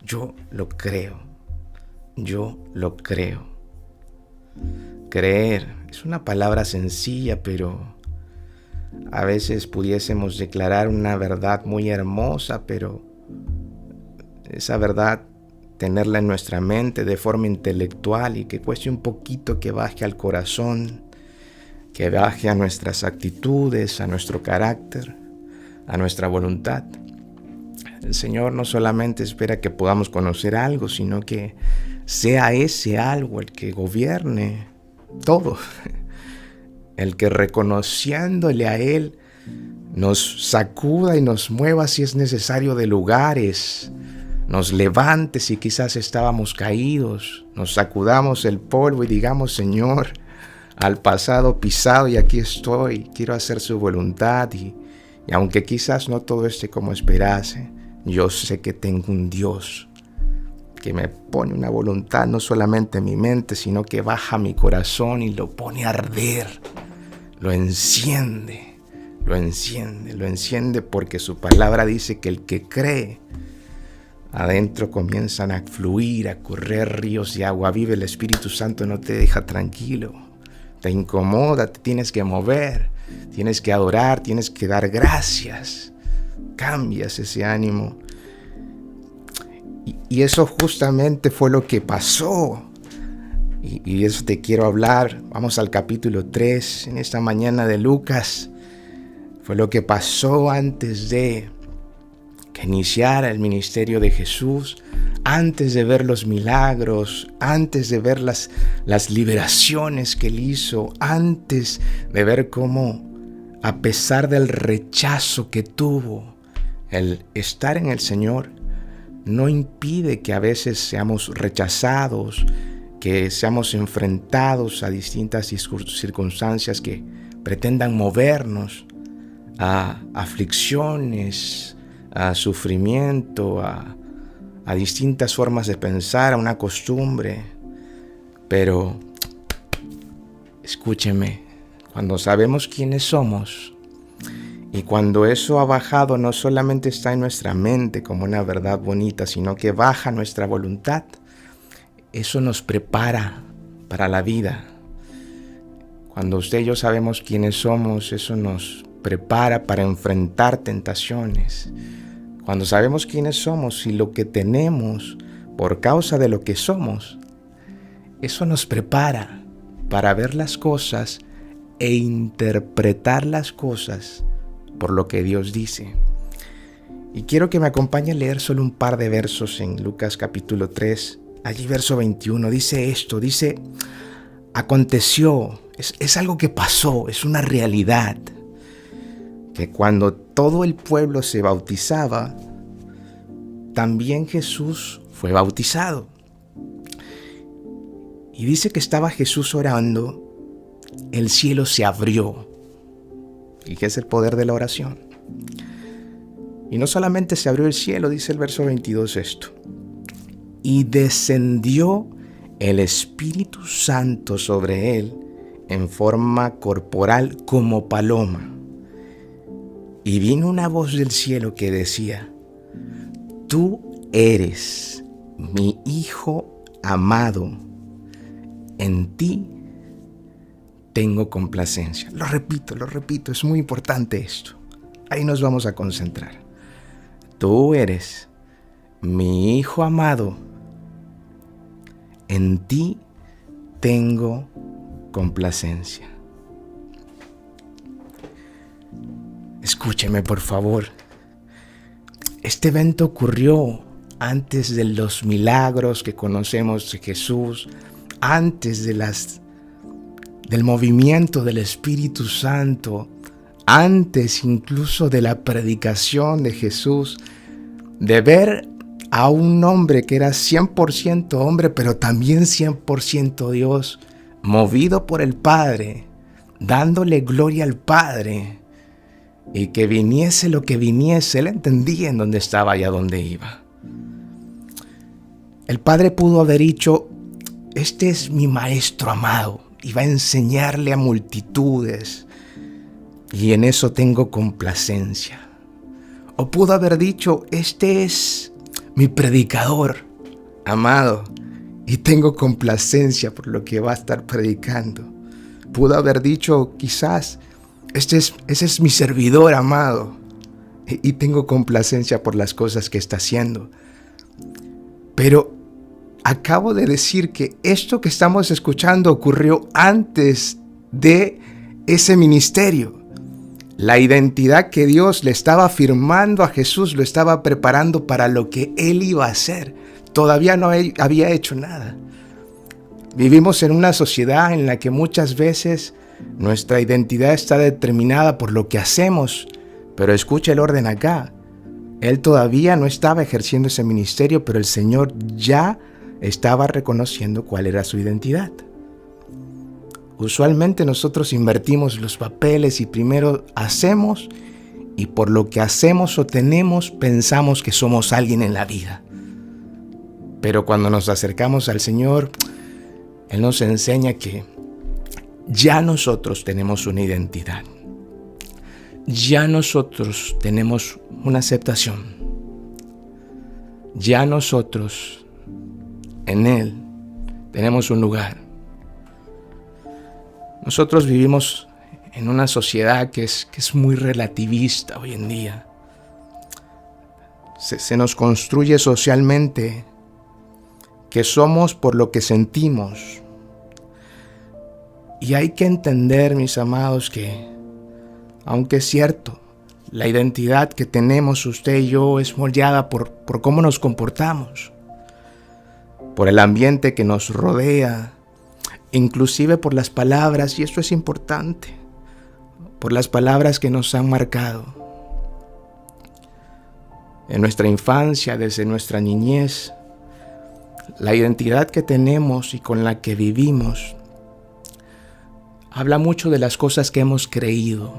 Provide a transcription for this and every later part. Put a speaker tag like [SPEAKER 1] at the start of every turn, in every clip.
[SPEAKER 1] Yo lo creo. Yo lo creo. Creer es una palabra sencilla, pero a veces pudiésemos declarar una verdad muy hermosa, pero esa verdad tenerla en nuestra mente de forma intelectual y que cueste un poquito que baje al corazón, que baje a nuestras actitudes, a nuestro carácter, a nuestra voluntad. El Señor no solamente espera que podamos conocer algo, sino que sea ese algo el que gobierne todo, el que reconociéndole a Él nos sacuda y nos mueva si es necesario de lugares, nos levante si quizás estábamos caídos, nos sacudamos el polvo y digamos: Señor, al pasado pisado y aquí estoy, quiero hacer su voluntad y aunque quizás no todo esté como esperase, yo sé que tengo un Dios que me pone una voluntad no solamente en mi mente, sino que baja mi corazón y lo pone a arder, lo enciende porque su palabra dice que el que cree, adentro comienzan a fluir, a correr ríos de agua viva. El Espíritu Santo no te deja tranquilo, te incomoda, te tienes que mover, tienes que adorar, tienes que dar gracias, cambias ese ánimo. Y eso justamente fue lo que pasó. Y de eso te quiero hablar. Vamos al capítulo 3 en esta mañana de Lucas. Fue lo que pasó antes de que iniciara el ministerio de Jesús, antes de ver los milagros, antes de ver las liberaciones que Él hizo, antes de ver cómo, a pesar del rechazo que tuvo, el estar en el Señor no impide que a veces seamos rechazados, que seamos enfrentados a distintas circunstancias que pretendan movernos a aflicciones, a sufrimiento, a distintas formas de pensar, a una costumbre. Pero escúcheme, cuando sabemos quiénes somos y cuando eso ha bajado, no solamente está en nuestra mente como una verdad bonita, sino que baja nuestra voluntad, eso nos prepara para la vida. Cuando usted y yo sabemos quiénes somos, eso nos prepara para enfrentar tentaciones. Cuando sabemos quiénes somos y lo que tenemos por causa de lo que somos, eso nos prepara para ver las cosas e interpretar las cosas por lo que Dios dice. Y quiero que me acompañe a leer solo un par de versos en Lucas capítulo 3. Allí verso 21 dice esto, dice: aconteció, es algo que pasó, es una realidad, que cuando todo el pueblo se bautizaba, también Jesús fue bautizado. Y dice que estaba Jesús orando, el cielo se abrió. ¿Y qué es el poder de la oración? Y no solamente se abrió el cielo, dice el verso 22 esto: y descendió el Espíritu Santo sobre él en forma corporal como paloma. Y vino una voz del cielo que decía: tú eres mi Hijo amado, en ti tengo complacencia. Lo repito, es muy importante esto. Ahí nos vamos a concentrar. Tú eres mi Hijo amado, en ti tengo complacencia. Escúcheme, por favor. Este evento ocurrió antes de los milagros que conocemos de Jesús, antes de del movimiento del Espíritu Santo, antes incluso de la predicación de Jesús, de ver a un hombre que era 100% hombre, pero también 100% Dios, movido por el Padre, dándole gloria al Padre, y que viniese lo que viniese, Él entendía en dónde estaba y a dónde iba. El Padre pudo haber dicho: este es mi Maestro amado, y va a enseñarle a multitudes, y en eso tengo complacencia. O pudo haber dicho: este es mi predicador, amado, y tengo complacencia por lo que va a estar predicando. Pudo haber dicho quizás, ese es mi servidor, amado, y tengo complacencia por las cosas que está haciendo. Pero acabo de decir que esto que estamos escuchando ocurrió antes de ese ministerio. La identidad que Dios le estaba afirmando a Jesús lo estaba preparando para lo que Él iba a hacer. Todavía no había hecho nada. Vivimos en una sociedad en la que muchas veces nuestra identidad está determinada por lo que hacemos. Pero escucha el orden acá. Él todavía no estaba ejerciendo ese ministerio, pero el Señor ya estaba reconociendo cuál era su identidad. Usualmente nosotros invertimos los papeles y primero hacemos, y por lo que hacemos o tenemos pensamos que somos alguien en la vida. Pero cuando nos acercamos al Señor, Él nos enseña que ya nosotros tenemos una identidad. Ya nosotros tenemos una aceptación. Ya nosotros en Él tenemos un lugar. Nosotros vivimos en una sociedad que es muy relativista hoy en día. Se nos construye socialmente que somos por lo que sentimos. Y hay que entender, mis amados, que aunque es cierto, la identidad que tenemos usted y yo es moldeada por cómo nos comportamos, por el ambiente que nos rodea, inclusive por las palabras, y esto es importante, por las palabras que nos han marcado. En nuestra infancia, desde nuestra niñez, la identidad que tenemos y con la que vivimos habla mucho de las cosas que hemos creído.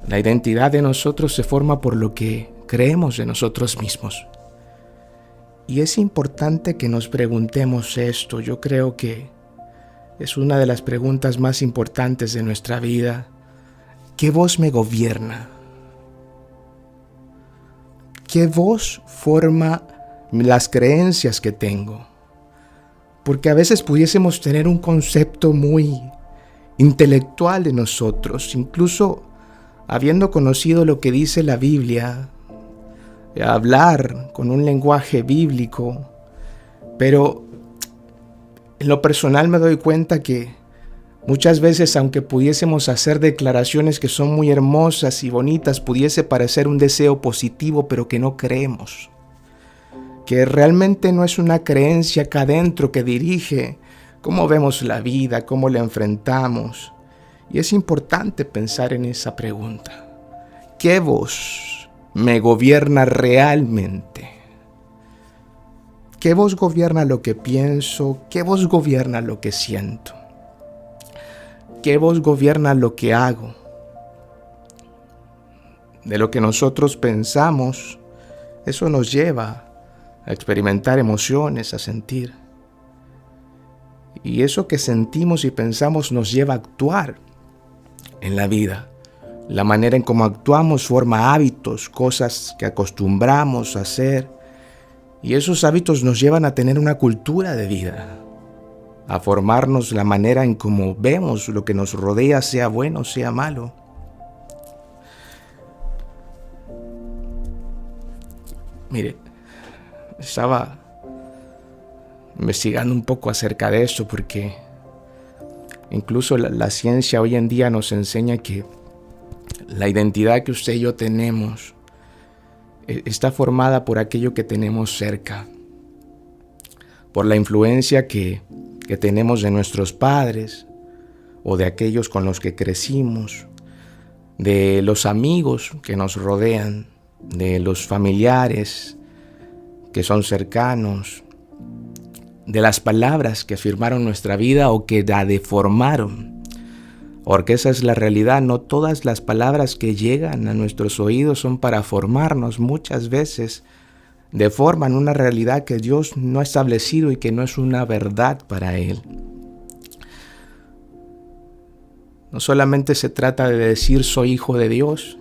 [SPEAKER 1] La identidad de nosotros se forma por lo que creemos de nosotros mismos. Y es importante que nos preguntemos esto. Yo creo que es una de las preguntas más importantes de nuestra vida. ¿Qué voz me gobierna? ¿Qué voz forma las creencias que tengo? Porque a veces pudiésemos tener un concepto muy intelectual de nosotros, incluso habiendo conocido lo que dice la Biblia, hablar con un lenguaje bíblico, pero en lo personal me doy cuenta que muchas veces, aunque pudiésemos hacer declaraciones que son muy hermosas y bonitas, pudiese parecer un deseo positivo, pero que no creemos, que realmente no es una creencia acá adentro que dirige cómo vemos la vida, cómo la enfrentamos. Y es importante pensar en esa pregunta. ¿Qué voz me gobierna realmente? ¿Qué voz gobierna lo que pienso? ¿Qué voz gobierna lo que siento? ¿Qué voz gobierna lo que hago? De lo que nosotros pensamos, eso nos lleva a experimentar emociones, a sentir. Y eso que sentimos y pensamos nos lleva a actuar en la vida. La manera en cómo actuamos forma hábitos, cosas que acostumbramos a hacer. Y esos hábitos nos llevan a tener una cultura de vida, a formarnos la manera en cómo vemos lo que nos rodea, sea bueno, sea malo. Mire, estaba investigando un poco acerca de esto porque incluso la ciencia hoy en día nos enseña que la identidad que usted y yo tenemos está formada por aquello que tenemos cerca, por la influencia que tenemos de nuestros padres o de aquellos con los que crecimos, de los amigos que nos rodean, de los familiares que son cercanos, de las palabras que afirmaron nuestra vida o que la deformaron. Porque esa es la realidad, no todas las palabras que llegan a nuestros oídos son para formarnos. Muchas veces deforman una realidad que Dios no ha establecido y que no es una verdad para Él. No solamente se trata de decir soy hijo de Dios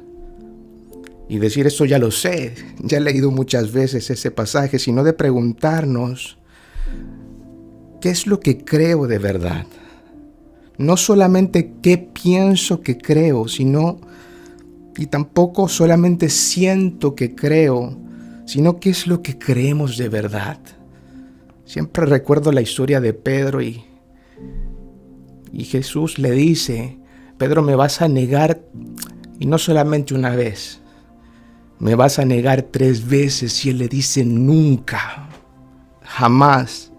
[SPEAKER 1] y decir esto ya lo sé, ya he leído muchas veces ese pasaje, sino de preguntarnos qué es lo que creo de verdad. No solamente qué pienso que creo, sino, y tampoco solamente siento que creo, sino qué es lo que creemos de verdad. Siempre recuerdo la historia de Pedro y Jesús le dice, Pedro, me vas a negar, y no solamente una vez, me vas a negar 3 veces. Y él le dice, nunca, jamás,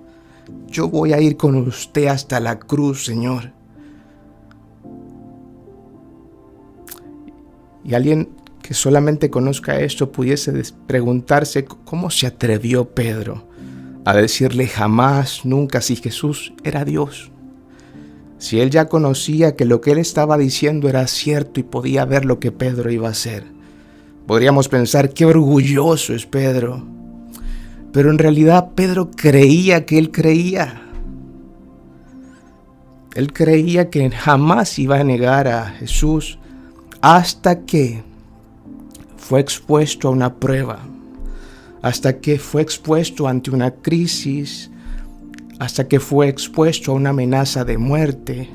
[SPEAKER 1] yo voy a ir con usted hasta la cruz, Señor. Y alguien que solamente conozca esto pudiese preguntarse cómo se atrevió Pedro a decirle jamás, nunca, si Jesús era Dios. Si él ya conocía que lo que él estaba diciendo era cierto y podía ver lo que Pedro iba a hacer. Podríamos pensar, qué orgulloso es Pedro. Pero en realidad Pedro creía que él creía. Él creía que jamás iba a negar a Jesús hasta que fue expuesto a una prueba, hasta que fue expuesto ante una crisis, hasta que fue expuesto a una amenaza de muerte,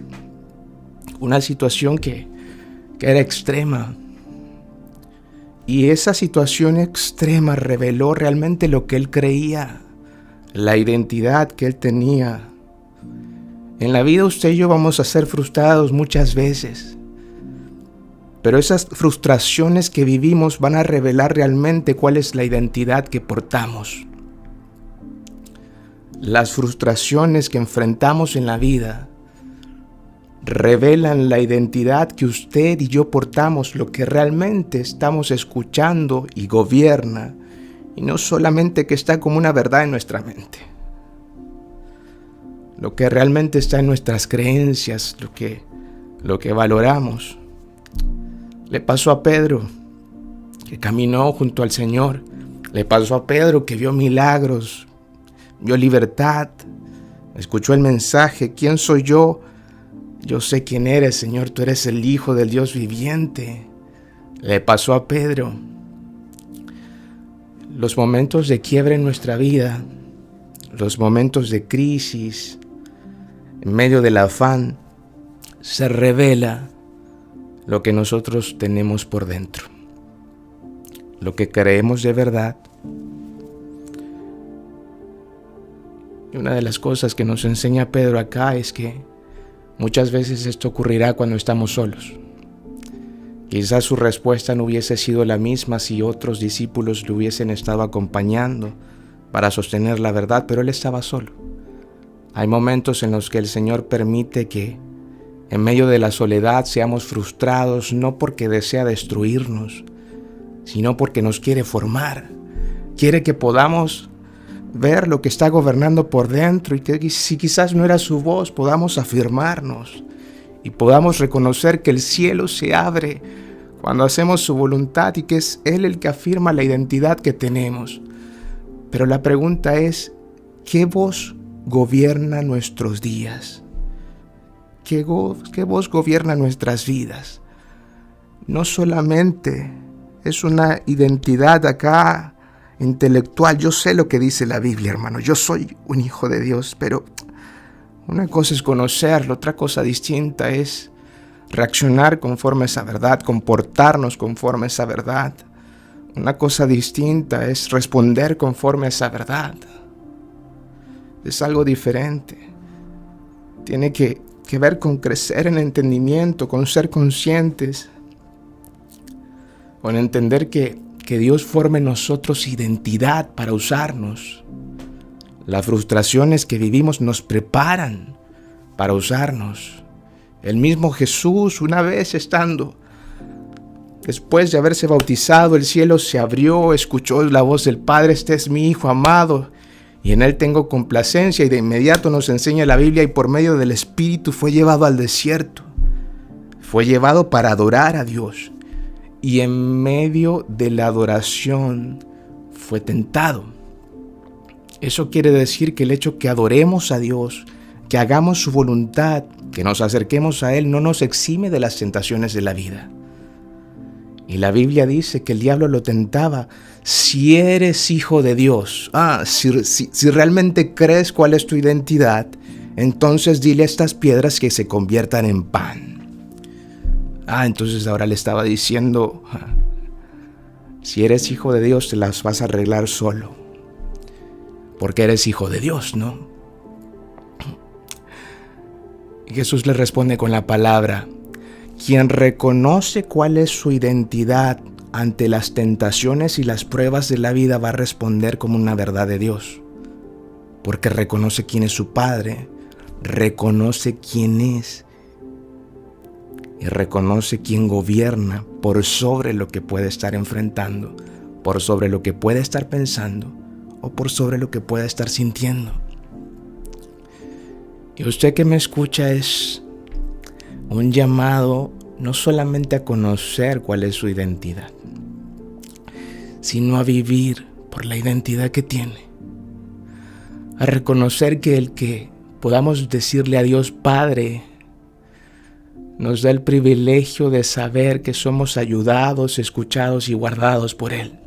[SPEAKER 1] una situación que era extrema. Y esa situación extrema reveló realmente lo que él creía, la identidad que él tenía. En la vida usted y yo vamos a ser frustrados muchas veces, pero esas frustraciones que vivimos van a revelar realmente cuál es la identidad que portamos. Las frustraciones que enfrentamos en la vida revelan la identidad que usted y yo portamos, lo que realmente estamos escuchando y gobierna, y no solamente que está como una verdad en nuestra mente. Lo que realmente está en nuestras creencias, lo que valoramos. Le pasó a Pedro, que caminó junto al Señor. Le pasó a Pedro, que vio milagros, vio libertad, escuchó el mensaje, ¿quién soy yo? Yo sé quién eres, Señor, tú eres el Hijo del Dios viviente. Le pasó a Pedro. Los momentos de quiebre en nuestra vida, los momentos de crisis, en medio del afán, se revela lo que nosotros tenemos por dentro, lo que creemos de verdad. Y una de las cosas que nos enseña Pedro acá es que muchas veces esto ocurrirá cuando estamos solos. Quizás su respuesta no hubiese sido la misma si otros discípulos le hubiesen estado acompañando para sostener la verdad, pero él estaba solo. Hay momentos en los que el Señor permite que en medio de la soledad seamos frustrados, no porque desea destruirnos, sino porque nos quiere formar. Quiere que podamos ver lo que está gobernando por dentro y que si quizás no era su voz, podamos afirmarnos y podamos reconocer que el cielo se abre cuando hacemos su voluntad y que es Él el que afirma la identidad que tenemos. Pero la pregunta es, ¿qué voz gobierna nuestros días? ¿Qué voz gobierna nuestras vidas? No solamente es una identidad acá intelectual. Yo sé lo que dice la Biblia, hermano. Yo soy un hijo de Dios, pero una cosa es conocerlo, otra cosa distinta es reaccionar conforme a esa verdad, comportarnos conforme a esa verdad. Una cosa distinta es responder conforme a esa verdad. Es algo diferente. Tiene que ver con crecer en entendimiento, con ser conscientes, con entender que Dios forme en nosotros identidad para usarnos. Las frustraciones que vivimos nos preparan para usarnos. El mismo Jesús, una vez después de haberse bautizado, el cielo se abrió, escuchó la voz del Padre, este es mi Hijo amado, y en Él tengo complacencia, y de inmediato nos enseña la Biblia, y por medio del Espíritu fue llevado al desierto. Fue llevado para adorar a Dios. Y en medio de la adoración fue tentado. Eso quiere decir que el hecho que adoremos a Dios, que hagamos su voluntad, que nos acerquemos a Él, no nos exime de las tentaciones de la vida. Y la Biblia dice que el diablo lo tentaba. Si eres hijo de Dios, si realmente crees cuál es tu identidad, entonces dile a estas piedras que se conviertan en pan. Entonces ahora le estaba diciendo, si eres hijo de Dios te las vas a arreglar solo, porque eres hijo de Dios, ¿no? Y Jesús le responde con la palabra: quien reconoce cuál es su identidad ante las tentaciones y las pruebas de la vida va a responder como una verdad de Dios, porque reconoce quién es su Padre, reconoce quién es y reconoce quién gobierna por sobre lo que puede estar enfrentando, por sobre lo que puede estar pensando o por sobre lo que pueda estar sintiendo. Y usted que me escucha, es un llamado no solamente a conocer cuál es su identidad, sino a vivir por la identidad que tiene, a reconocer que el que podamos decirle a Dios Padre nos da el privilegio de saber que somos ayudados, escuchados y guardados por Él.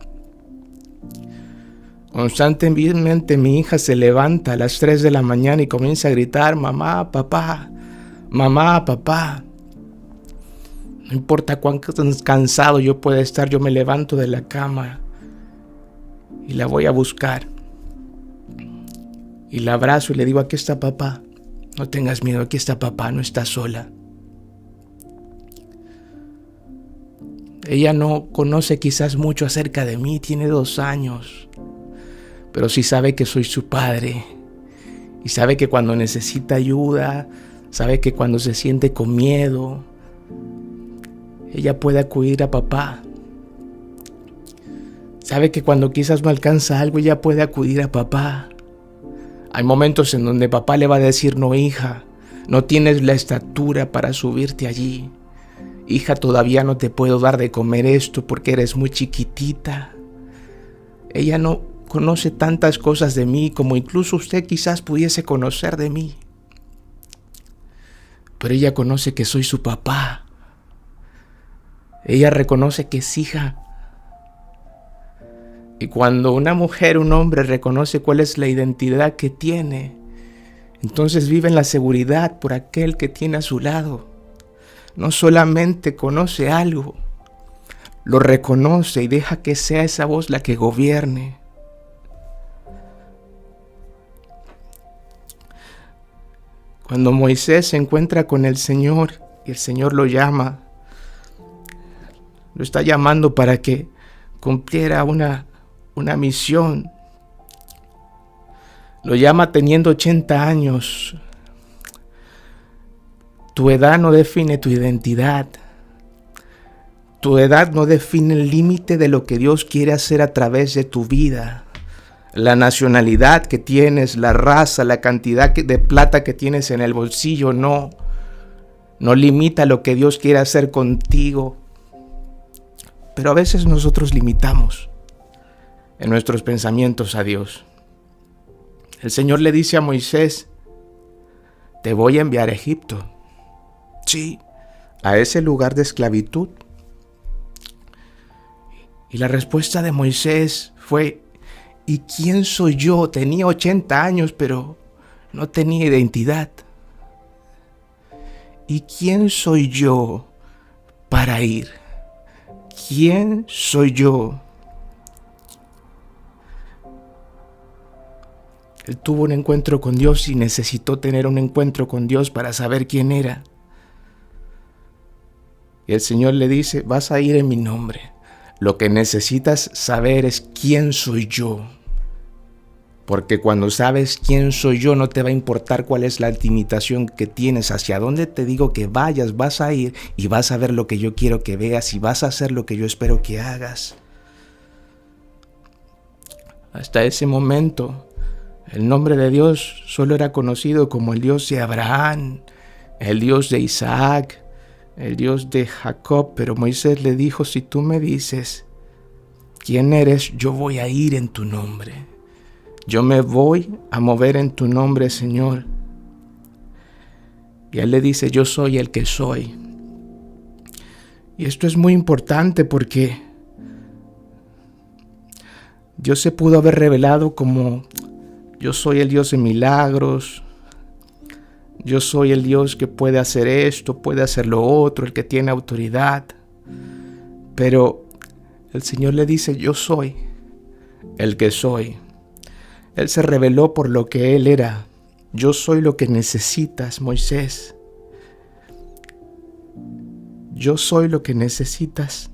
[SPEAKER 1] Constantemente mi hija se levanta a las 3 de la mañana y comienza a gritar: mamá, papá, mamá, papá. No importa cuán cansado yo pueda estar, yo me levanto de la cama y la voy a buscar. Y la abrazo y le digo: aquí está papá, no tengas miedo, aquí está papá, no estás sola. Ella no conoce quizás mucho acerca de mí, tiene 2 años, pero sí sabe que soy su padre y sabe que cuando necesita ayuda, sabe que cuando se siente con miedo, ella puede acudir a papá. Sabe que cuando quizás no alcanza algo, ella puede acudir a papá. Hay momentos en donde papá le va a decir: no, hija, no tienes la estatura para subirte allí. Hija, todavía no te puedo dar de comer esto porque eres muy chiquitita. Ella no conoce tantas cosas de mí como incluso usted quizás pudiese conocer de mí. Pero ella conoce que soy su papá. Ella reconoce que es hija. Y cuando una mujer, un hombre reconoce cuál es la identidad que tiene, entonces vive en la seguridad por aquel que tiene a su lado. No solamente conoce algo, lo reconoce y deja que sea esa voz la que gobierne. Cuando Moisés se encuentra con el Señor y el Señor lo llama, lo está llamando para que cumpliera una misión. Lo llama teniendo 80 años. Tu edad no define tu identidad. Tu edad no define el límite de lo que Dios quiere hacer a través de tu vida. La nacionalidad que tienes, la raza, la cantidad de plata que tienes en el bolsillo no limita lo que Dios quiere hacer contigo. Pero a veces nosotros limitamos en nuestros pensamientos a Dios. El Señor le dice a Moisés: te voy a enviar a Egipto. Sí, a ese lugar de esclavitud. Y la respuesta de Moisés fue: ¿y quién soy yo? Tenía 80 años, pero no tenía identidad. ¿Y quién soy yo para ir? ¿Quién soy yo? Él tuvo un encuentro con Dios y necesitó tener un encuentro con Dios para saber quién era. Y el Señor le dice: vas a ir en mi nombre. Lo que necesitas saber es quién soy yo. Porque cuando sabes quién soy yo, no te va a importar cuál es la limitación que tienes. Hacia dónde te digo que vayas, vas a ir y vas a ver lo que yo quiero que veas y vas a hacer lo que yo espero que hagas. Hasta ese momento, el nombre de Dios solo era conocido como el Dios de Abraham, el Dios de Isaac, el Dios de Jacob. Pero Moisés le dijo: si tú me dices quién eres, yo voy a ir en tu nombre. Yo me voy a mover en tu nombre, Señor. Y él le dice: yo soy el que soy. Y esto es muy importante porque Dios se pudo haber revelado como: yo soy el Dios de milagros, yo soy el Dios que puede hacer esto, puede hacer lo otro, el que tiene autoridad. Pero el Señor le dice: yo soy el que soy. Él se reveló por lo que Él era. Yo soy lo que necesitas, Moisés. Yo soy lo que necesitas.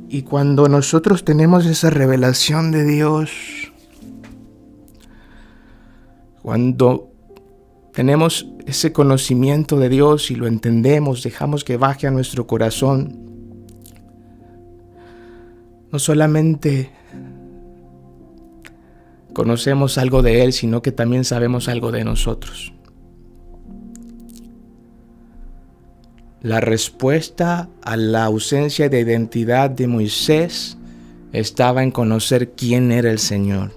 [SPEAKER 1] Y cuando nosotros tenemos esa revelación de Dios, cuando tenemos ese conocimiento de Dios y lo entendemos, dejamos que baje a nuestro corazón, no solamente conocemos algo de Él, sino que también sabemos algo de nosotros. La respuesta a la ausencia de identidad de Moisés estaba en conocer quién era el Señor.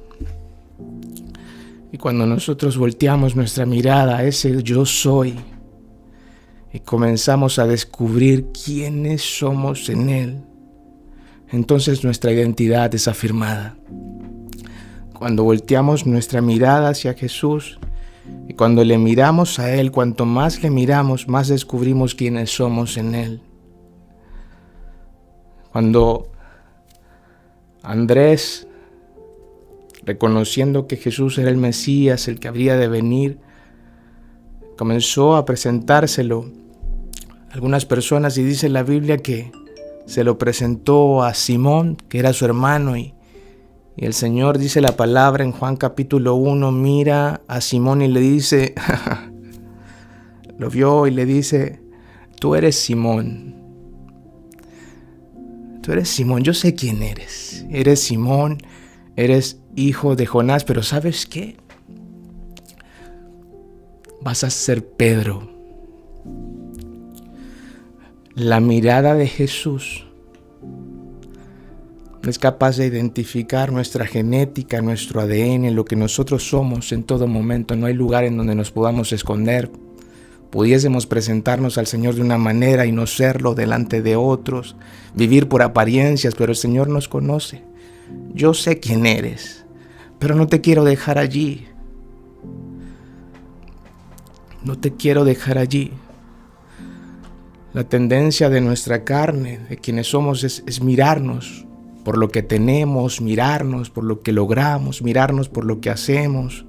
[SPEAKER 1] Y cuando nosotros volteamos nuestra mirada a ese yo soy y comenzamos a descubrir quiénes somos en Él, entonces nuestra identidad es afirmada. Cuando volteamos nuestra mirada hacia Jesús y cuando le miramos a Él, cuanto más le miramos, más descubrimos quiénes somos en Él. Cuando Andrés, reconociendo que Jesús era el Mesías, el que habría de venir, comenzó a presentárselo a algunas personas, y dice la Biblia que se lo presentó a Simón, que era su hermano, y el Señor dice la palabra en Juan capítulo 1, mira a Simón y le dice, lo vio y le dice: tú eres Simón. Tú eres Simón, yo sé quién eres. Eres Simón, eres hijo de Jonás, pero ¿sabes qué? Vas a ser Pedro. La mirada de Jesús es capaz de identificar nuestra genética, nuestro ADN, lo que nosotros somos en todo momento. No hay lugar en donde nos podamos esconder. Pudiésemos presentarnos al Señor de una manera y no serlo delante de otros, vivir por apariencias, pero el Señor nos conoce. Yo sé quién eres, pero no te quiero dejar allí. No te quiero dejar allí. La tendencia de nuestra carne, de quienes somos, es mirarnos por lo que tenemos, mirarnos por lo que logramos, mirarnos por lo que hacemos.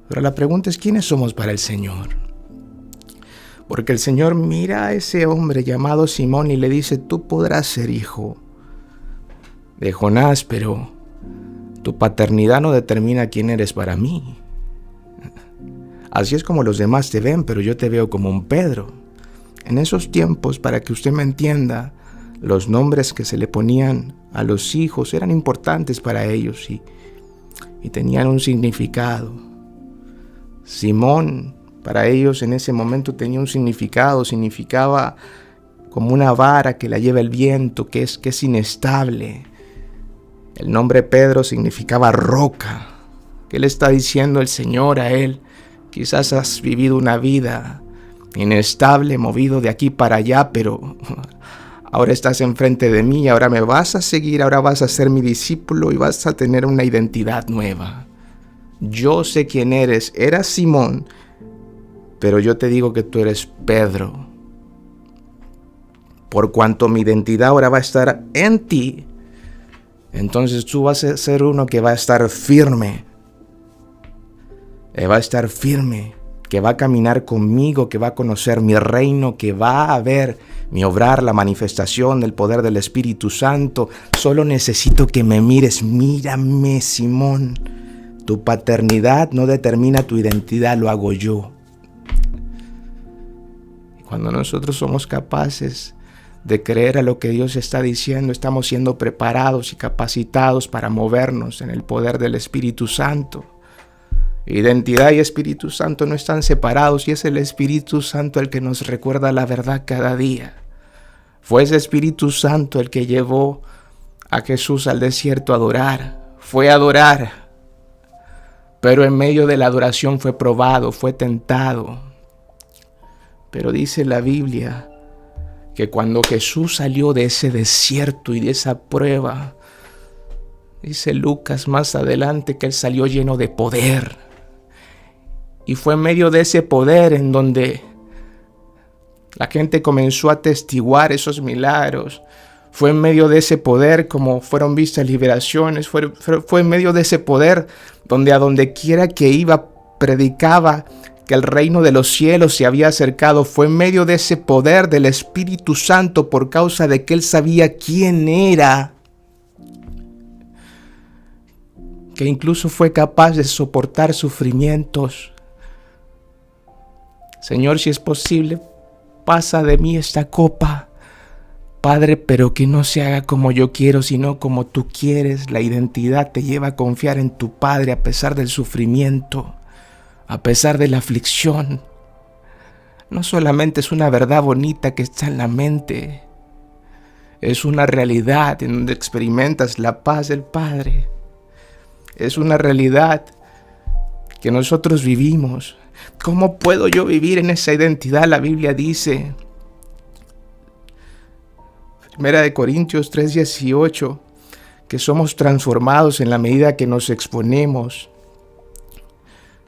[SPEAKER 1] Pero la pregunta es: ¿quiénes somos para el Señor? Porque el Señor mira a ese hombre llamado Simón y le dice: tú podrás ser hijo de Jonás, pero tu paternidad no determina quién eres para mí. Así es como los demás te ven, pero yo te veo como un Pedro. En esos tiempos, para que usted me entienda, los nombres que se le ponían a los hijos eran importantes para ellos y tenían un significado. Simón, para ellos en ese momento tenía un significado, significaba como una vara que la lleva el viento, que es inestable. El nombre Pedro significaba roca. ¿Qué le está diciendo el Señor a él? Quizás has vivido una vida inestable, movido de aquí para allá, pero ahora estás enfrente de mí, ahora me vas a seguir, ahora vas a ser mi discípulo y vas a tener una identidad nueva. Yo sé quién eres, eras Simón, pero yo te digo que tú eres Pedro. Por cuanto mi identidad ahora va a estar en ti, entonces tú vas a ser uno que va a estar firme. Va a estar firme, que va a caminar conmigo, que va a conocer mi reino, que va a ver mi obrar, la manifestación del poder del Espíritu Santo. Solo necesito que me mires. Mírame, Simón. Tu paternidad no determina tu identidad, lo hago yo. Y cuando nosotros somos capaces de creer a lo que Dios está diciendo, estamos siendo preparados y capacitados para movernos en el poder del Espíritu Santo. Identidad y Espíritu Santo no están separados, y es el Espíritu Santo el que nos recuerda la verdad cada día. Fue ese Espíritu Santo el que llevó a Jesús al desierto a adorar. Fue a adorar, pero en medio de la adoración fue probado, fue tentado. Pero dice la Biblia que cuando Jesús salió de ese desierto y de esa prueba, dice Lucas más adelante que Él salió lleno de poder. Y fue en medio de ese poder en donde la gente comenzó a atestiguar esos milagros. Fue en medio de ese poder como fueron vistas liberaciones. Fue en medio de ese poder donde a donde quiera que iba predicaba que el reino de los cielos se había acercado. Fue en medio de ese poder del Espíritu Santo, por causa de que Él sabía quién era, que incluso fue capaz de soportar sufrimientos. Señor, si es posible, pasa de mí esta copa, Padre, pero que no se haga como yo quiero, sino como tú quieres. La identidad te lleva a confiar en tu Padre a pesar del sufrimiento, a pesar de la aflicción. No solamente es una verdad bonita que está en la mente, es una realidad en donde experimentas la paz del Padre. Es una realidad que nosotros vivimos. ¿Cómo puedo yo vivir en esa identidad? La Biblia dice, 1 Corintios 3:18, que somos transformados en la medida que nos exponemos.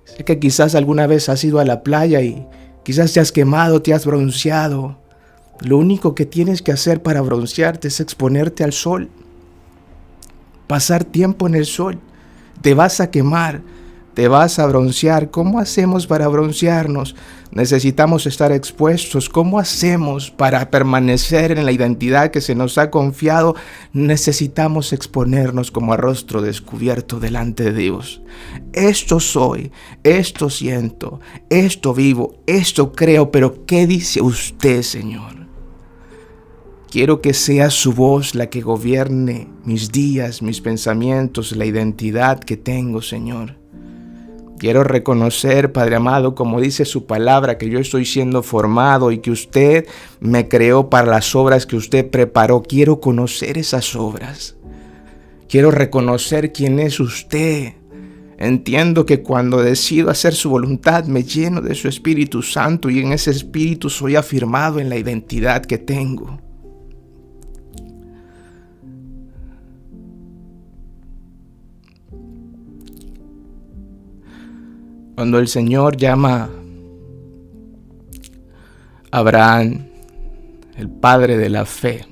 [SPEAKER 1] Sé que quizás alguna vez has ido a la playa y quizás te has quemado, te has bronceado. Lo único que tienes que hacer para broncearte es exponerte al sol, pasar tiempo en el sol. Te vas a quemar, te vas a broncear. ¿Cómo hacemos para broncearnos? Necesitamos estar expuestos. ¿Cómo hacemos para permanecer en la identidad que se nos ha confiado? Necesitamos exponernos como a rostro descubierto delante de Dios. Esto soy, esto siento, esto vivo, esto creo, pero ¿qué dice usted, Señor? Quiero que sea su voz la que gobierne mis días, mis pensamientos, la identidad que tengo, Señor. Quiero reconocer, Padre amado, como dice su palabra, que yo estoy siendo formado y que usted me creó para las obras que usted preparó. Quiero conocer esas obras. Quiero reconocer quién es usted. Entiendo que cuando decido hacer su voluntad me lleno de su Espíritu Santo y en ese Espíritu soy afirmado en la identidad que tengo. Cuando el Señor llama a Abraham, el padre de la fe,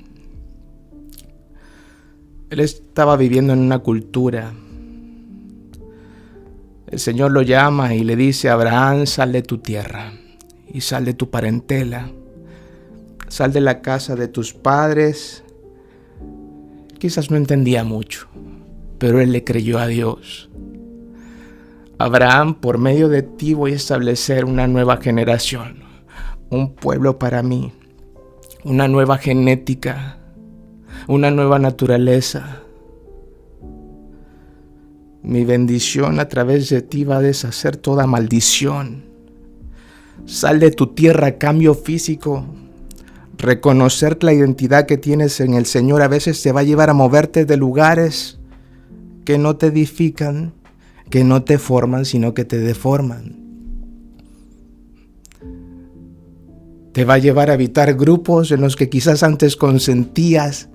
[SPEAKER 1] él estaba viviendo en una cultura. El Señor lo llama y le dice: Abraham, sal de tu tierra y sal de tu parentela, sal de la casa de tus padres. Quizás no entendía mucho, pero él le creyó a Dios. Abraham, por medio de ti voy a establecer una nueva generación, un pueblo para mí, una nueva genética, una nueva naturaleza. Mi bendición a través de ti va a deshacer toda maldición. Sal de tu tierra, cambio físico. Reconocer la identidad que tienes en el Señor a veces te va a llevar a moverte de lugares que no te edifican, que no te forman, sino que te deforman. Te va a llevar a evitar grupos en los que quizás antes consentías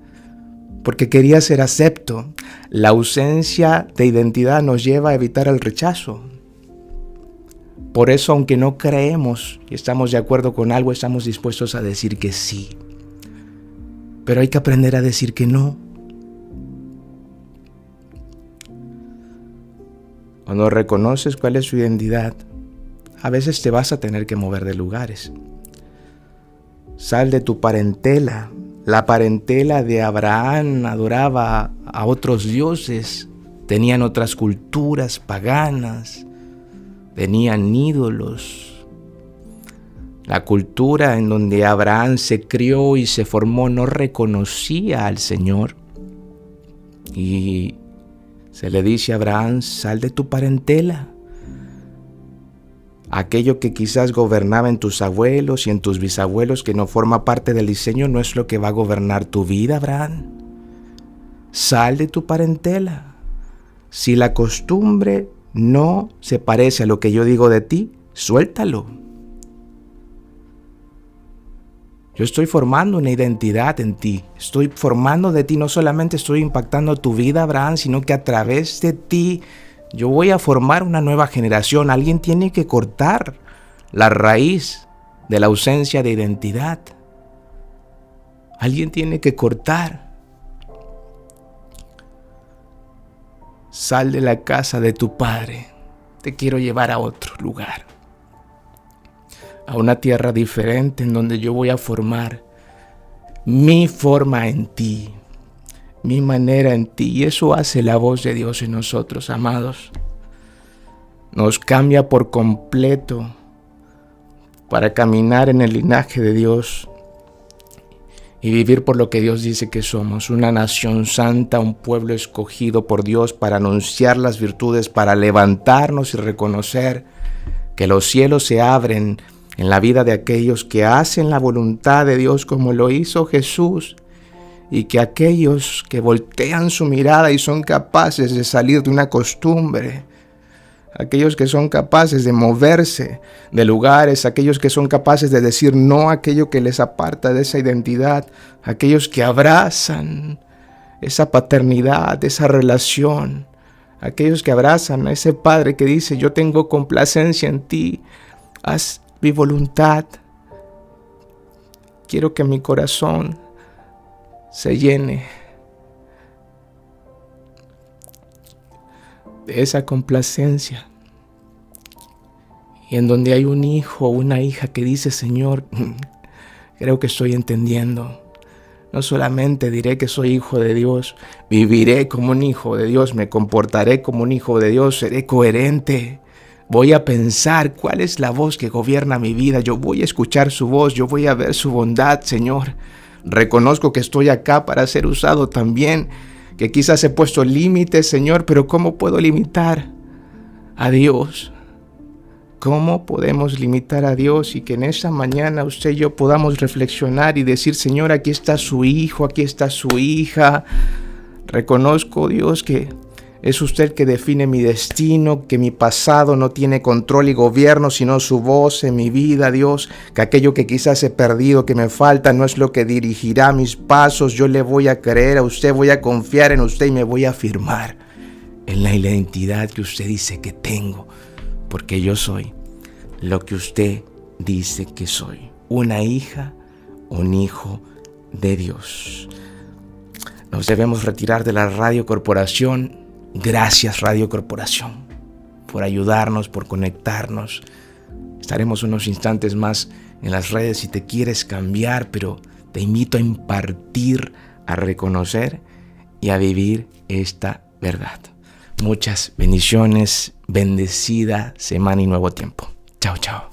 [SPEAKER 1] porque querías ser acepto. La ausencia de identidad nos lleva a evitar el rechazo. Por eso, aunque no creemos y estamos de acuerdo con algo, estamos dispuestos a decir que sí. Pero hay que aprender a decir que no. Cuando reconoces cuál es su identidad, a veces te vas a tener que mover de lugares. Sal de tu parentela. La parentela de Abraham adoraba a otros dioses, tenían otras culturas paganas, tenían ídolos. La cultura en donde Abraham se crió y se formó no reconocía al Señor. Y se le dice a Abraham: sal de tu parentela. Aquello que quizás gobernaba en tus abuelos y en tus bisabuelos, que no forma parte del diseño, no es lo que va a gobernar tu vida, Abraham. Sal de tu parentela. Si la costumbre no se parece a lo que yo digo de ti, suéltalo. Yo estoy formando una identidad en ti. Estoy formando de ti, no solamente estoy impactando tu vida, Abraham, sino que a través de ti yo voy a formar una nueva generación. Alguien tiene que cortar la raíz de la ausencia de identidad. Alguien tiene que cortar. Sal de la casa de tu padre. Te quiero llevar a otro lugar. A una tierra diferente en donde yo voy a formar mi forma en ti, mi manera en ti. Y eso hace la voz de Dios en nosotros, amados. Nos cambia por completo para caminar en el linaje de Dios y vivir por lo que Dios dice que somos, una nación santa, un pueblo escogido por Dios para anunciar las virtudes, para levantarnos y reconocer que los cielos se abren en la vida de aquellos que hacen la voluntad de Dios como lo hizo Jesús, y que aquellos que voltean su mirada y son capaces de salir de una costumbre, aquellos que son capaces de moverse de lugares, aquellos que son capaces de decir no a aquello que les aparta de esa identidad, aquellos que abrazan esa paternidad, esa relación, aquellos que abrazan a ese Padre que dice: yo tengo complacencia en ti, haz mi voluntad. Quiero que mi corazón se llene de esa complacencia. Y en donde hay un hijo o una hija que dice: Señor, creo que estoy entendiendo. No solamente diré que soy hijo de Dios, viviré como un hijo de Dios, me comportaré como un hijo de Dios, seré coherente. Voy a pensar cuál es la voz que gobierna mi vida. Yo voy a escuchar su voz, yo voy a ver su bondad, Señor. Reconozco que estoy acá para ser usado también, que quizás he puesto límites, Señor, pero ¿cómo puedo limitar a Dios? ¿Cómo podemos limitar a Dios? Y que en esta mañana usted y yo podamos reflexionar y decir: Señor, aquí está su hijo, aquí está su hija. Reconozco, Dios, que es usted el que define mi destino, que mi pasado no tiene control y gobierno, sino su voz en mi vida, Dios, que aquello que quizás he perdido, que me falta, no es lo que dirigirá mis pasos. Yo le voy a creer a usted, voy a confiar en usted y me voy a afirmar en la identidad que usted dice que tengo, porque yo soy lo que usted dice que soy, una hija, un hijo de Dios. Nos debemos retirar de la Radio Corporación. Gracias, Radio Corporación, por ayudarnos, por conectarnos. Estaremos unos instantes más en las redes si te quieres cambiar, pero te invito a impartir, a reconocer y a vivir esta verdad. Muchas bendiciones, bendecida semana y nuevo tiempo. Chao, chao.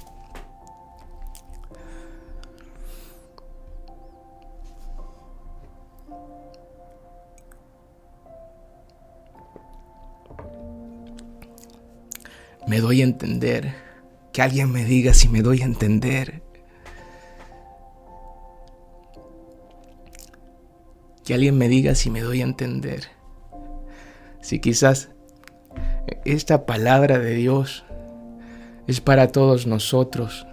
[SPEAKER 1] Me doy a entender. Que alguien me diga si me doy a entender. Que alguien me diga si me doy a entender. Si quizás esta palabra de Dios es para todos nosotros.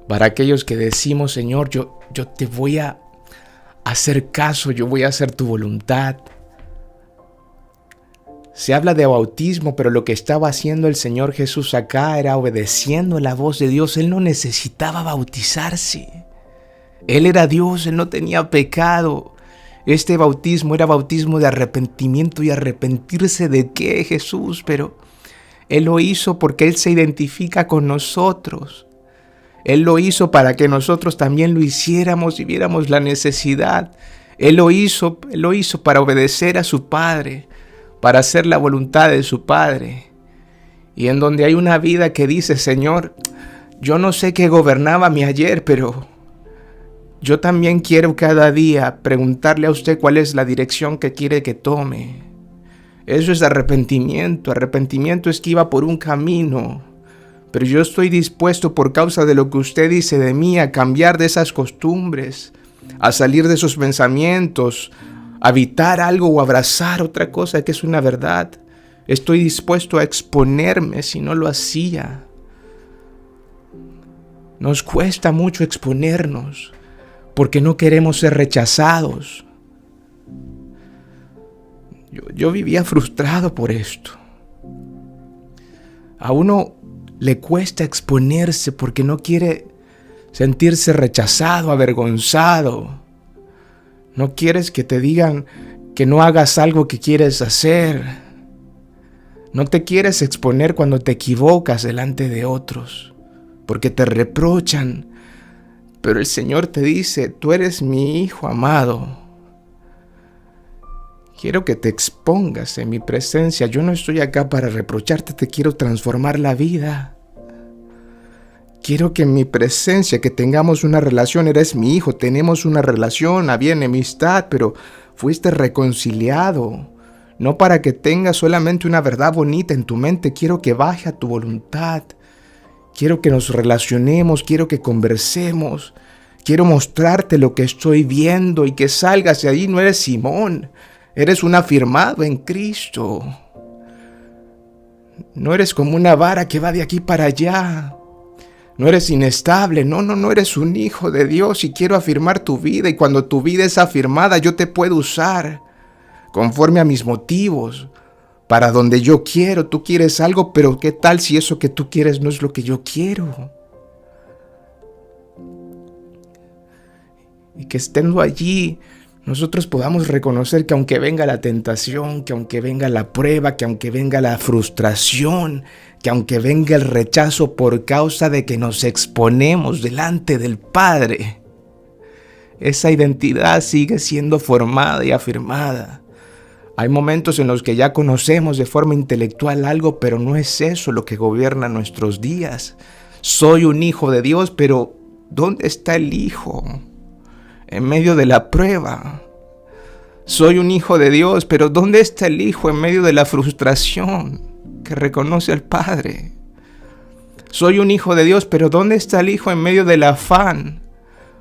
[SPEAKER 1] Para aquellos que decimos: Señor, yo te voy a hacer caso, yo voy a hacer tu voluntad. Se habla de bautismo, pero lo que estaba haciendo el Señor Jesús acá era obedeciendo la voz de Dios. Él no necesitaba bautizarse. Él era Dios, Él no tenía pecado. Este bautismo era bautismo de arrepentimiento. ¿Y arrepentirse de qué, Jesús? Pero Él lo hizo porque Él se identifica con nosotros. Él lo hizo para que nosotros también lo hiciéramos y viéramos la necesidad. Él lo hizo para obedecer a su Padre, para hacer la voluntad de su Padre. Y en donde hay una vida que dice: Señor, yo no sé qué gobernaba mi ayer, pero yo también quiero cada día preguntarle a usted cuál es la dirección que quiere que tome. Eso es arrepentimiento. Arrepentimiento es que iba por un camino, pero yo estoy dispuesto, por causa de lo que usted dice de mí, a cambiar de esas costumbres, a salir de esos pensamientos, habitar algo o abrazar otra cosa que es una verdad. Estoy dispuesto a exponerme si no lo hacía. Nos cuesta mucho exponernos porque no queremos ser rechazados. Yo vivía frustrado por esto. A uno le cuesta exponerse porque no quiere sentirse rechazado, avergonzado. No quieres que te digan que no hagas algo que quieres hacer. No te quieres exponer cuando te equivocas delante de otros, porque te reprochan. Pero el Señor te dice, tú eres mi hijo amado. Quiero que te expongas en mi presencia. Yo no estoy acá para reprocharte, te quiero transformar la vida. Quiero que en mi presencia, que tengamos una relación, eres mi hijo, tenemos una relación, había enemistad, pero fuiste reconciliado. No para que tengas solamente una verdad bonita en tu mente, quiero que baje a tu voluntad. Quiero que nos relacionemos, quiero que conversemos. Quiero mostrarte lo que estoy viendo y que salgas de ahí. No eres Simón, eres un afirmado en Cristo. No eres como una vara que va de aquí para allá. No eres inestable, no eres un hijo de Dios y quiero afirmar tu vida. Y cuando tu vida es afirmada, yo te puedo usar conforme a mis motivos, para donde yo quiero. Tú quieres algo, pero ¿qué tal si eso que tú quieres no es lo que yo quiero? Y que estando allí, nosotros podamos reconocer que aunque venga la tentación, que aunque venga la prueba, que aunque venga la frustración, que aunque venga el rechazo por causa de que nos exponemos delante del Padre, esa identidad sigue siendo formada y afirmada. Hay momentos en los que ya conocemos de forma intelectual algo, pero no es eso lo que gobierna nuestros días. Soy un hijo de Dios, pero ¿dónde está el hijo? En medio de la prueba. Soy un hijo de Dios, pero ¿dónde está el hijo en medio de la frustración que reconoce al Padre? Soy un hijo de Dios, pero ¿dónde está el hijo en medio del afán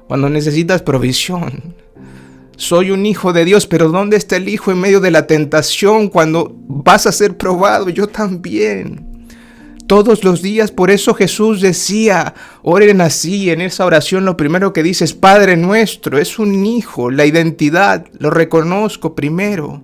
[SPEAKER 1] cuando necesitas provisión? Soy un hijo de Dios, pero ¿dónde está el hijo en medio de la tentación cuando vas a ser probado? Yo también. Todos los días, por eso Jesús decía, oren así, en esa oración lo primero que dice es Padre nuestro, es un hijo, la identidad, lo reconozco primero.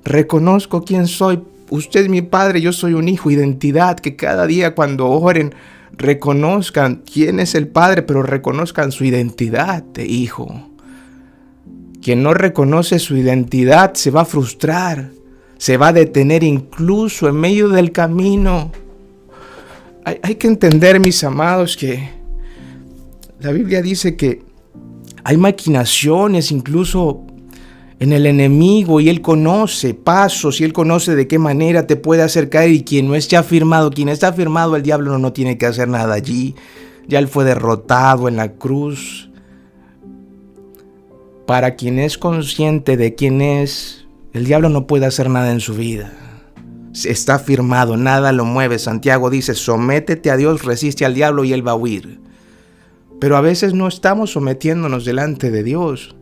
[SPEAKER 1] Reconozco quién soy, usted es mi Padre, yo soy un hijo, identidad, que cada día cuando oren reconozcan quién es el Padre, pero reconozcan su identidad de hijo. Quien no reconoce su identidad se va a frustrar, se va a detener incluso en medio del camino. Hay que entender, mis amados, que la Biblia dice que hay maquinaciones incluso en el enemigo y él conoce pasos y él conoce de qué manera te puede hacer caer, y quien no esté afirmado, quien está afirmado, el diablo no tiene que hacer nada allí. Ya él fue derrotado en la cruz. Para quien es consciente de quién es, el diablo no puede hacer nada en su vida. Está afirmado, nada lo mueve. Santiago dice, sométete a Dios, resiste al diablo y él va a huir. Pero a veces no estamos sometiéndonos delante de Dios.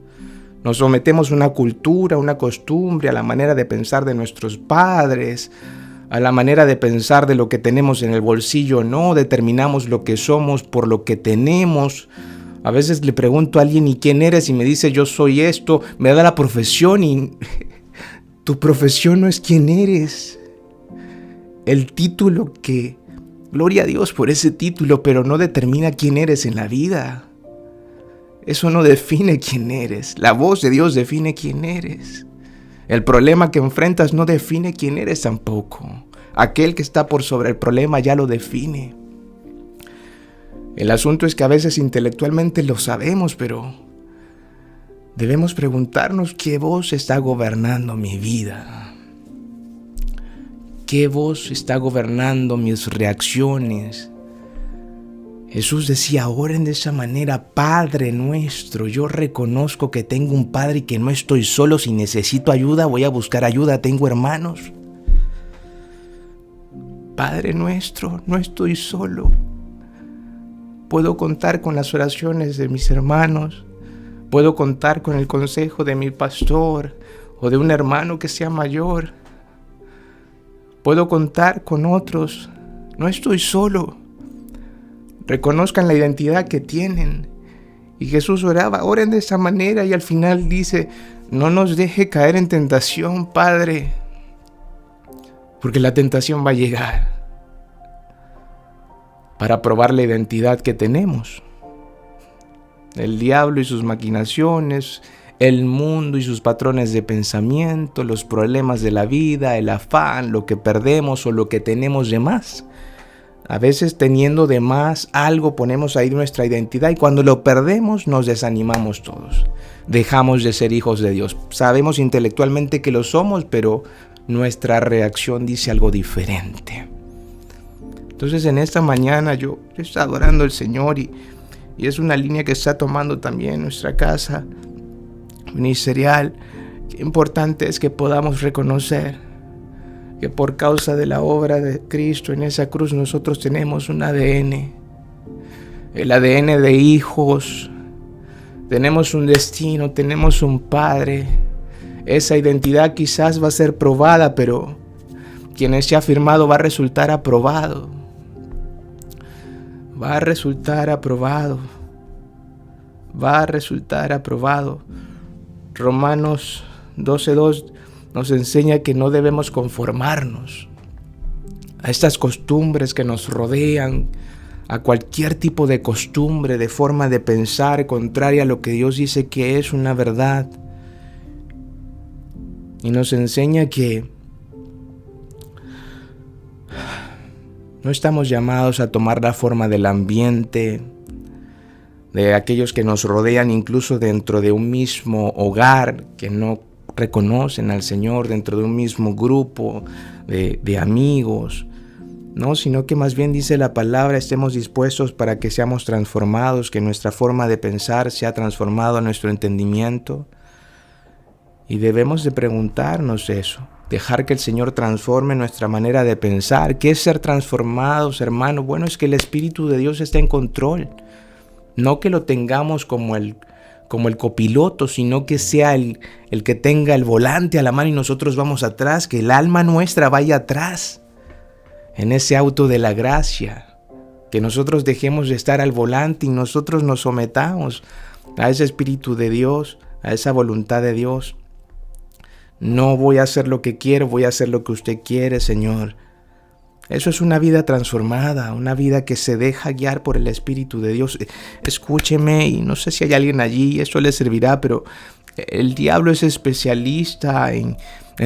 [SPEAKER 1] Nos sometemos a una cultura, una costumbre, a la manera de pensar de nuestros padres, a la manera de pensar de lo que tenemos en el bolsillo. No determinamos lo que somos por lo que tenemos. A veces le pregunto a alguien, ¿y quién eres? Y me dice, yo soy esto. Me da la profesión y tu profesión no es quién eres. El título que, gloria a Dios por ese título, pero no determina quién eres en la vida. Eso no define quién eres. La voz de Dios define quién eres. El problema que enfrentas no define quién eres tampoco. Aquel que está por sobre el problema ya lo define. El asunto es que a veces intelectualmente lo sabemos, pero debemos preguntarnos qué voz está gobernando mi vida. ¿Qué voz está gobernando mis reacciones? Jesús decía, oren de esa manera, Padre nuestro. Yo reconozco que tengo un Padre y que no estoy solo. Si necesito ayuda, voy a buscar ayuda. Tengo hermanos. Padre nuestro, no estoy solo. Puedo contar con las oraciones de mis hermanos. Puedo contar con el consejo de mi pastor o de un hermano que sea mayor. Puedo contar con otros. No estoy solo. reconozcan la identidad que tienen. Y Jesús oraba, oren de esa manera, y al final dice, no nos deje caer en tentación, Padre, porque la tentación va a llegar para probar la identidad que tenemos. El diablo y sus maquinaciones, el mundo y sus patrones de pensamiento, los problemas de la vida, el afán, lo que perdemos o lo que tenemos de más. A veces teniendo de más algo ponemos ahí nuestra identidad y cuando lo perdemos nos desanimamos todos. Dejamos de ser hijos de Dios. Sabemos intelectualmente que lo somos, pero nuestra reacción dice algo diferente. Entonces en esta mañana yo estoy adorando al Señor y es una línea que está tomando también nuestra casa ministerial. Qué importante es que podamos reconocer que por causa de la obra de Cristo en esa cruz nosotros tenemos un ADN, el ADN de hijos, tenemos un destino, tenemos un Padre. Esa identidad quizás va a ser probada, pero quien esté afirmado va a resultar aprobado. Va a resultar aprobado. Va a resultar aprobado. Romanos 12:2 nos enseña que no debemos conformarnos a estas costumbres que nos rodean, a cualquier tipo de costumbre, de forma de pensar contraria a lo que Dios dice que es una verdad. Y nos enseña que no estamos llamados a tomar la forma del ambiente, de aquellos que nos rodean, incluso dentro de un mismo hogar, que no reconocen al Señor, dentro de un mismo grupo de amigos, no, sino que más bien dice la palabra, estemos dispuestos para que seamos transformados, que nuestra forma de pensar sea transformado a nuestro entendimiento. Y debemos de preguntarnos eso, dejar que el Señor transforme nuestra manera de pensar. ¿Qué es ser transformados, hermano? Bueno, es que el Espíritu de Dios está en control. No que lo tengamos como el copiloto, sino que sea el que tenga el volante a la mano y nosotros vamos atrás, que el alma nuestra vaya atrás, en ese auto de la gracia, que nosotros dejemos de estar al volante y nosotros nos sometamos a ese Espíritu de Dios, a esa voluntad de Dios. No voy a hacer lo que quiero, voy a hacer lo que usted quiere, Señor. Eso es una vida transformada, una vida que se deja guiar por el Espíritu de Dios. Escúcheme, y no sé si hay alguien allí, eso le servirá, pero el diablo es especialista en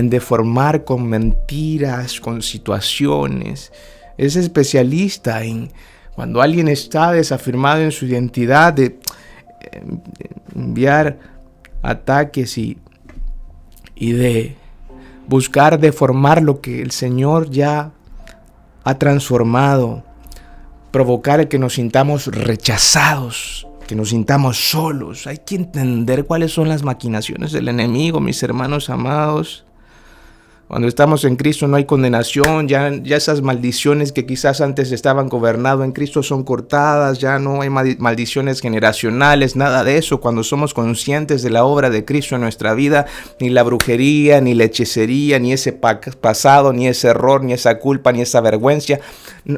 [SPEAKER 1] deformar con mentiras, con situaciones. Es especialista en cuando alguien está desafirmado en su identidad, de enviar ataques y de buscar deformar lo que el Señor ya ha transformado, provocar el que nos sintamos rechazados, que nos sintamos solos. Hay que entender cuáles son las maquinaciones del enemigo, mis hermanos amados. Cuando estamos en Cristo no hay condenación, ya esas maldiciones que quizás antes estaban gobernando en Cristo son cortadas, ya no hay maldiciones generacionales, nada de eso. Cuando somos conscientes de la obra de Cristo en nuestra vida, ni la brujería, ni la hechicería, ni ese pasado, ni ese error, ni esa culpa, ni esa vergüenza,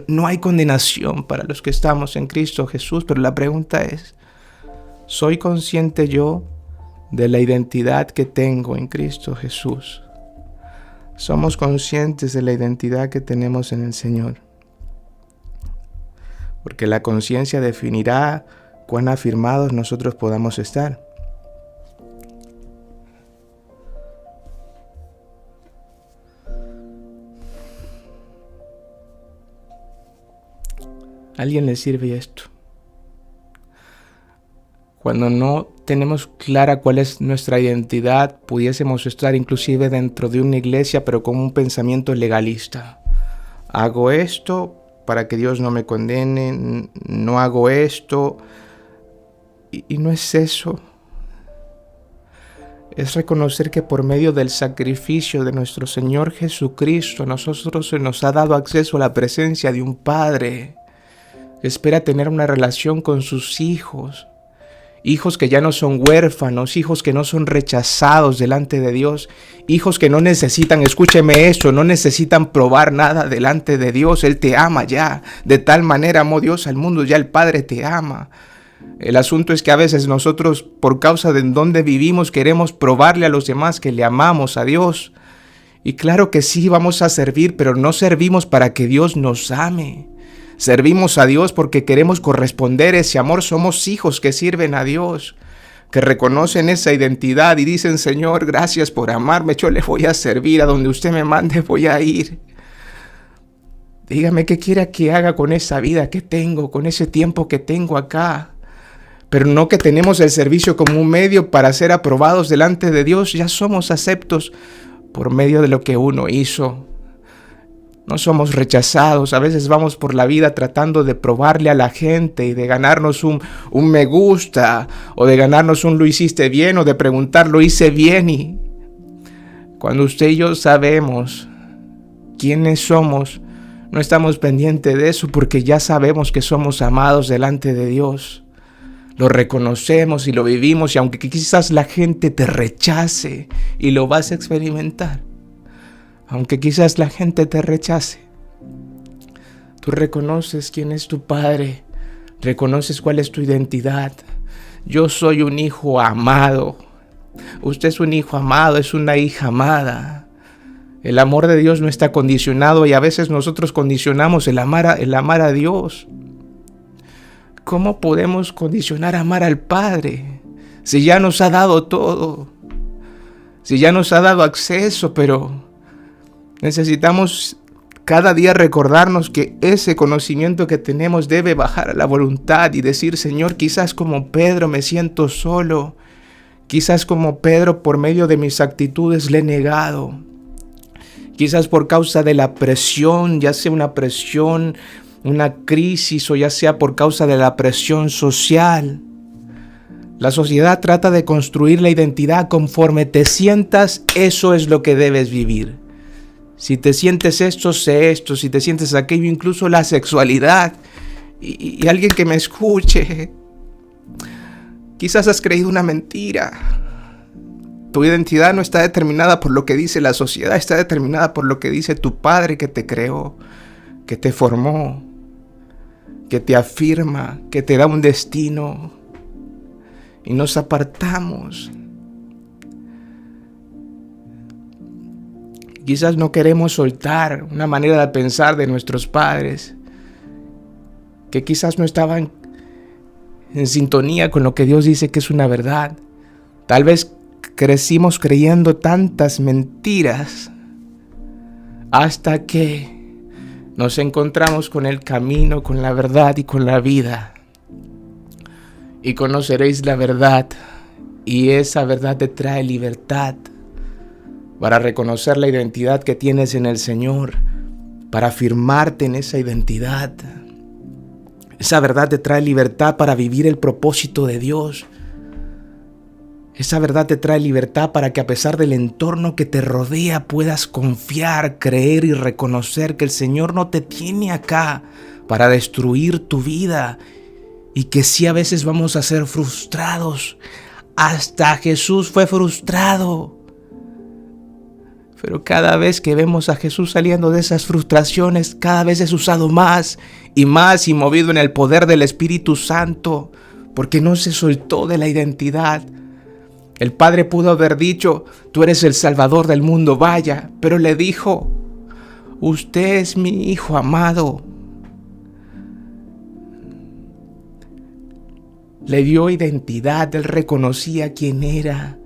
[SPEAKER 1] no hay condenación para los que estamos en Cristo Jesús. Pero la pregunta es, ¿soy consciente yo de la identidad que tengo en Cristo Jesús? Somos conscientes de la identidad que tenemos en el Señor, porque la conciencia definirá cuán afirmados nosotros podamos estar. ¿A alguien le sirve esto? Cuando no tenemos clara cuál es nuestra identidad, pudiésemos estar inclusive dentro de una iglesia, pero con un pensamiento legalista. Hago esto para que Dios no me condene, no hago esto. Y no es eso. Es reconocer que por medio del sacrificio de nuestro Señor Jesucristo, a nosotros se nos ha dado acceso a la presencia de un Padre que espera tener una relación con sus hijos. hijos que ya no son huérfanos, hijos que no son rechazados delante de Dios, hijos que no necesitan, escúcheme esto, no necesitan probar nada delante de Dios. Él te ama ya, de tal manera amó Dios al mundo, ya el Padre te ama. El asunto es que a veces nosotros, por causa de en donde vivimos, queremos probarle a los demás que le amamos a Dios. Y claro que sí, vamos a servir, pero no servimos para que Dios nos ame. Servimos a Dios porque queremos corresponder ese amor. Somos hijos que sirven a Dios, que reconocen esa identidad y dicen: Señor, gracias por amarme, yo le voy a servir, a donde usted me mande voy a ir. Dígame qué quiera que haga con esa vida que tengo, con ese tiempo que tengo acá. Pero no que tenemos el servicio como un medio para ser aprobados delante de Dios. Ya somos aceptos por medio de lo que uno hizo. No somos rechazados. A veces vamos por la vida tratando de probarle a la gente y de ganarnos un me gusta, o de ganarnos un lo hiciste bien, o de preguntar lo hice bien. Y cuando usted y yo sabemos quiénes somos, no estamos pendientes de eso, porque ya sabemos que somos amados delante de Dios. Lo reconocemos y lo vivimos, y aunque quizás la gente te rechace, y lo vas a experimentar, aunque quizás la gente te rechace, tú reconoces quién es tu Padre, reconoces cuál es tu identidad. Yo soy un hijo amado, usted es un hijo amado, es una hija amada. El amor de Dios no está condicionado, y a veces nosotros condicionamos el amar a Dios. ¿Cómo podemos condicionar amar al Padre si ya nos ha dado todo? Si ya nos ha dado acceso, pero necesitamos cada día recordarnos que ese conocimiento que tenemos debe bajar a la voluntad y decir: Señor, quizás como Pedro me siento solo. Quizás como Pedro, por medio de mis actitudes le he negado. Quizás por causa de la presión, ya sea una presión, una crisis, o ya sea por causa de la presión social. La sociedad trata de construir la identidad conforme te sientas, eso es lo que debes vivir. Si te sientes esto, sé esto. Si te sientes aquello, incluso la sexualidad. Y alguien que me escuche, quizás has creído una mentira. Tu identidad no está determinada por lo que dice la sociedad, está determinada por lo que dice tu Padre que te creó, que te formó, que te afirma, que te da un destino. Y nos apartamos. Quizás no queremos soltar una manera de pensar de nuestros padres, que quizás no estaban en sintonía con lo que Dios dice que es una verdad. Tal vez crecimos creyendo tantas mentiras hasta que nos encontramos con el camino, con la verdad y con la vida. Y conoceréis la verdad, y esa verdad te trae libertad para reconocer la identidad que tienes en el Señor, para afirmarte en esa identidad. Esa verdad te trae libertad para vivir el propósito de Dios. Esa verdad te trae libertad para que, a pesar del entorno que te rodea, puedas confiar, creer y reconocer que el Señor no te tiene acá para destruir tu vida, y que sí, a veces vamos a ser frustrados. Hasta Jesús fue frustrado. Pero cada vez que vemos a Jesús saliendo de esas frustraciones, cada vez es usado más y movido en el poder del Espíritu Santo, porque no se soltó de la identidad. El Padre pudo haber dicho: tú eres el Salvador del mundo, vaya, pero le dijo: usted es mi Hijo amado. Le dio identidad, él reconocía quién era.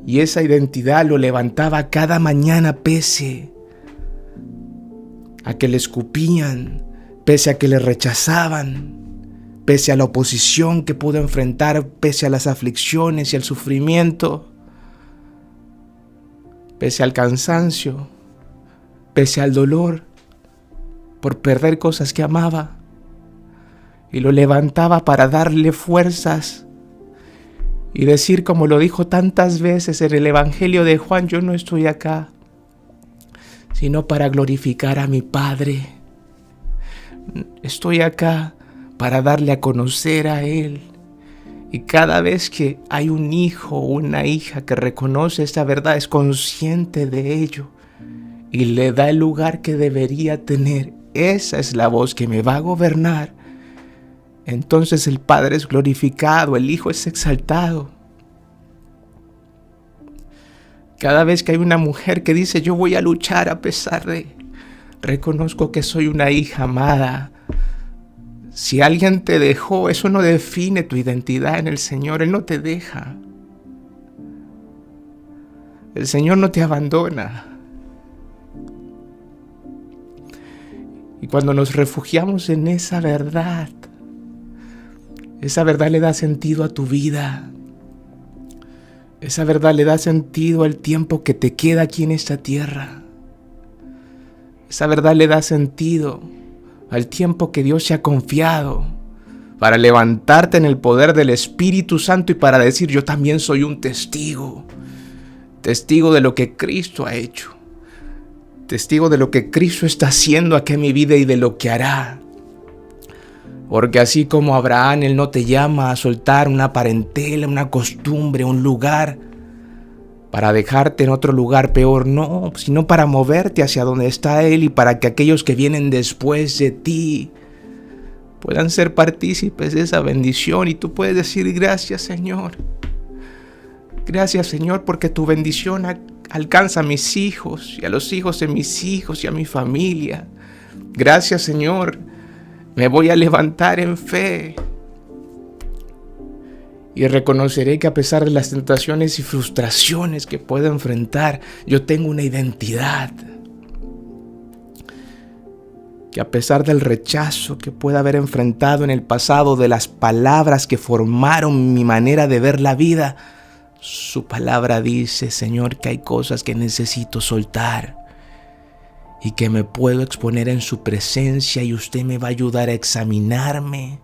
[SPEAKER 1] Y esa identidad lo levantaba cada mañana, pese a que le escupían, pese a que le rechazaban, pese a la oposición que pudo enfrentar, pese a las aflicciones y el sufrimiento, pese al cansancio, pese al dolor por perder cosas que amaba. Y lo levantaba para darle fuerzas y decir, como lo dijo tantas veces en el Evangelio de Juan: yo no estoy acá sino para glorificar a mi Padre. Estoy acá para darle a conocer a Él Y cada vez que hay un hijo o una hija que reconoce esta verdad, es consciente de ello y le da el lugar que debería tener, esa es la voz que me va a gobernar. Entonces el Padre es glorificado, el Hijo es exaltado. Cada vez que hay una mujer que dice yo voy a luchar a pesar de, reconozco que soy una hija amada. Si alguien te dejó, eso no define tu identidad en el Señor. Él no te deja. El Señor no te abandona. Y cuando nos refugiamos en esa verdad le da sentido a tu vida. Esa verdad le da sentido al tiempo que te queda aquí en esta tierra. Esa verdad le da sentido al tiempo que Dios se ha confiado para levantarte en el poder del Espíritu Santo y para decir yo también soy un testigo de lo que Cristo ha hecho, testigo de lo que Cristo está haciendo aquí en mi vida y de lo que hará. Porque así como Abraham, Él no te llama a soltar una parentela, una costumbre, un lugar para dejarte en otro lugar peor, no, sino para moverte hacia donde está Él y para que aquellos que vienen después de ti puedan ser partícipes de esa bendición. Y tú puedes decir gracias Señor, porque tu bendición alcanza a mis hijos y a los hijos de mis hijos y a mi familia. Gracias Señor, me voy a levantar en fe. Y reconoceré que a pesar de las tentaciones y frustraciones que puedo enfrentar, yo tengo una identidad. Que a pesar del rechazo que pueda haber enfrentado en el pasado, de las palabras que formaron mi manera de ver la vida, su palabra dice, Señor, que hay cosas que necesito soltar y que me puedo exponer en su presencia y usted me va a ayudar a examinarme.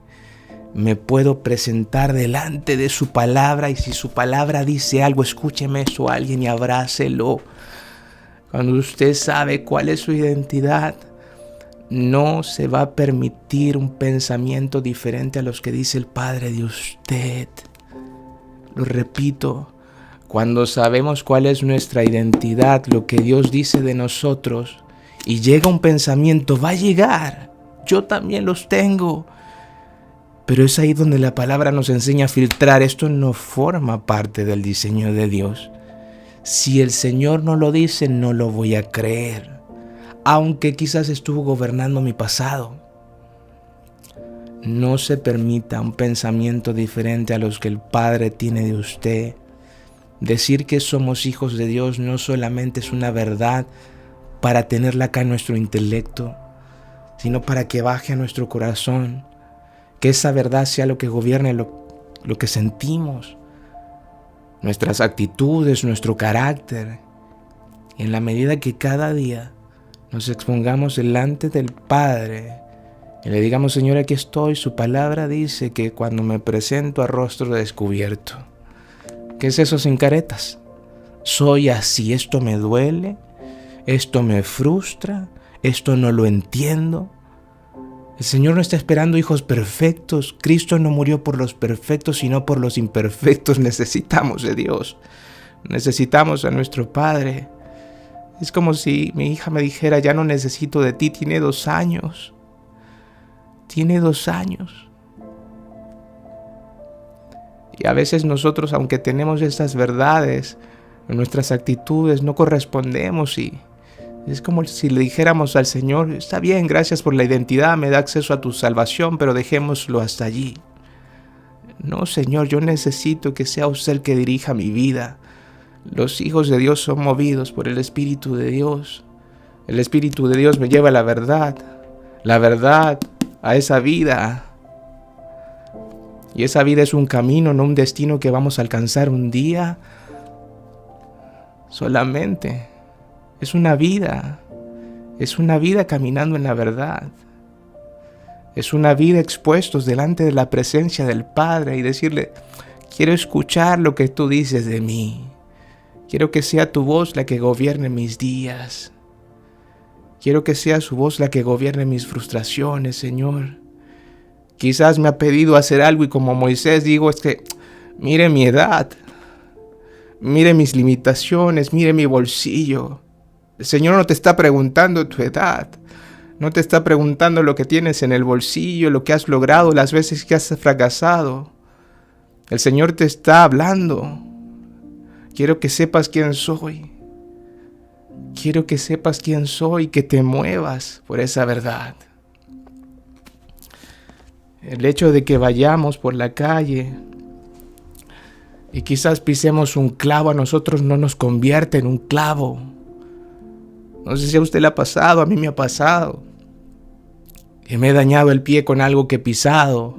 [SPEAKER 1] Me puedo presentar delante de su palabra y si su palabra dice algo, escúcheme eso a alguien y abrácelo. Cuando usted sabe cuál es su identidad, no se va a permitir un pensamiento diferente a los que dice el Padre de usted. Lo repito, cuando sabemos cuál es nuestra identidad, lo que Dios dice de nosotros, y llega un pensamiento, va a llegar. Yo también los tengo. Pero es ahí donde la palabra nos enseña a filtrar. Esto no forma parte del diseño de Dios. Si el Señor no lo dice, no lo voy a creer. Aunque quizás estuvo gobernando mi pasado. No se permita un pensamiento diferente a los que el Padre tiene de usted. Decir que somos hijos de Dios no solamente es una verdad para tenerla acá en nuestro intelecto, sino para que baje a nuestro corazón. Que esa verdad sea lo que gobierne lo que sentimos, nuestras actitudes, nuestro carácter. Y en la medida que cada día nos expongamos delante del Padre y le digamos, Señor, aquí estoy, su palabra dice que cuando me presento a rostro descubierto, ¿qué es eso sin caretas? Soy así, esto me duele, esto me frustra, esto no lo entiendo. El Señor no está esperando hijos perfectos. Cristo no murió por los perfectos, sino por los imperfectos. Necesitamos de Dios. Necesitamos a nuestro Padre. Es como si mi hija me dijera, ya no necesito de ti, tiene 2 años. Tiene 2 años. Y a veces nosotros, aunque tenemos estas verdades, en nuestras actitudes no correspondemos y es como si le dijéramos al Señor, está bien, gracias por la identidad, me da acceso a tu salvación, pero dejémoslo hasta allí. No, Señor, yo necesito que sea usted el que dirija mi vida. Los hijos de Dios son movidos por el Espíritu de Dios. El Espíritu de Dios me lleva a la verdad a esa vida. Y esa vida es un camino, no un destino que vamos a alcanzar un día solamente. Es una vida caminando en la verdad. Es una vida expuestos delante de la presencia del Padre y decirle, quiero escuchar lo que tú dices de mí. Quiero que sea tu voz la que gobierne mis días. Quiero que sea su voz la que gobierne mis frustraciones, Señor. Quizás me ha pedido hacer algo y como Moisés digo, es que Mire mi edad, mire mis limitaciones, mire mi bolsillo. El Señor no te está preguntando tu edad, no te está preguntando lo que tienes en el bolsillo, lo que has logrado, las veces que has fracasado. El Señor te está hablando. Quiero que sepas quién soy. Quiero que sepas quién soy, que te muevas por esa verdad. El hecho de que vayamos por la calle y quizás pisemos un clavo a nosotros no nos convierte en un clavo. No sé si a usted le ha pasado, a mí me ha pasado. Que me he dañado el pie con algo que he pisado.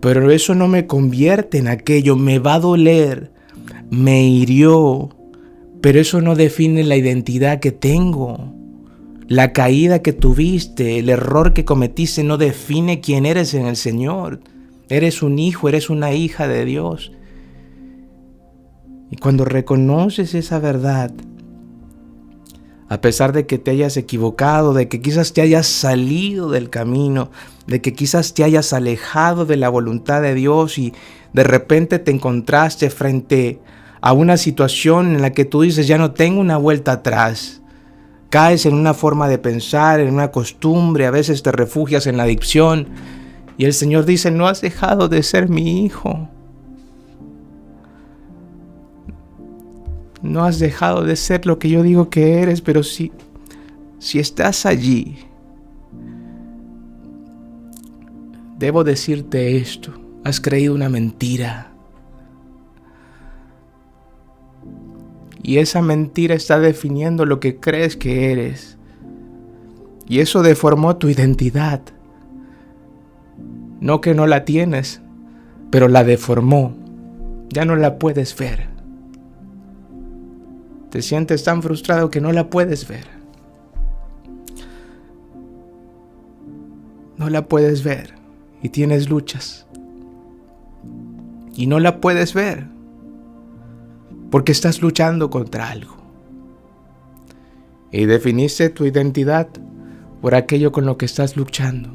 [SPEAKER 1] Pero eso no me convierte en aquello, me va a doler, me hirió. Pero eso no define la identidad que tengo. La caída que tuviste, el error que cometiste no define quién eres en el Señor. Eres un hijo, eres una hija de Dios. Y cuando reconoces esa verdad, a pesar de que te hayas equivocado, de que quizás te hayas salido del camino, de que quizás te hayas alejado de la voluntad de Dios y de repente te encontraste frente a una situación en la que tú dices, ya no tengo una vuelta atrás. Caes en una forma de pensar, en una costumbre, a veces te refugias en la adicción y el Señor dice, no has dejado de ser mi hijo. No has dejado de ser lo que yo digo que eres, pero si estás allí, debo decirte esto, has creído una mentira. Y esa mentira está definiendo lo que crees que eres. Y eso deformó tu identidad. No que no la tienes, pero la deformó. Ya no la puedes ver. Te sientes tan frustrado que no la puedes ver. No la puedes ver y tienes luchas. Y no la puedes ver porque estás luchando contra algo. Y definiste tu identidad por aquello con lo que estás luchando.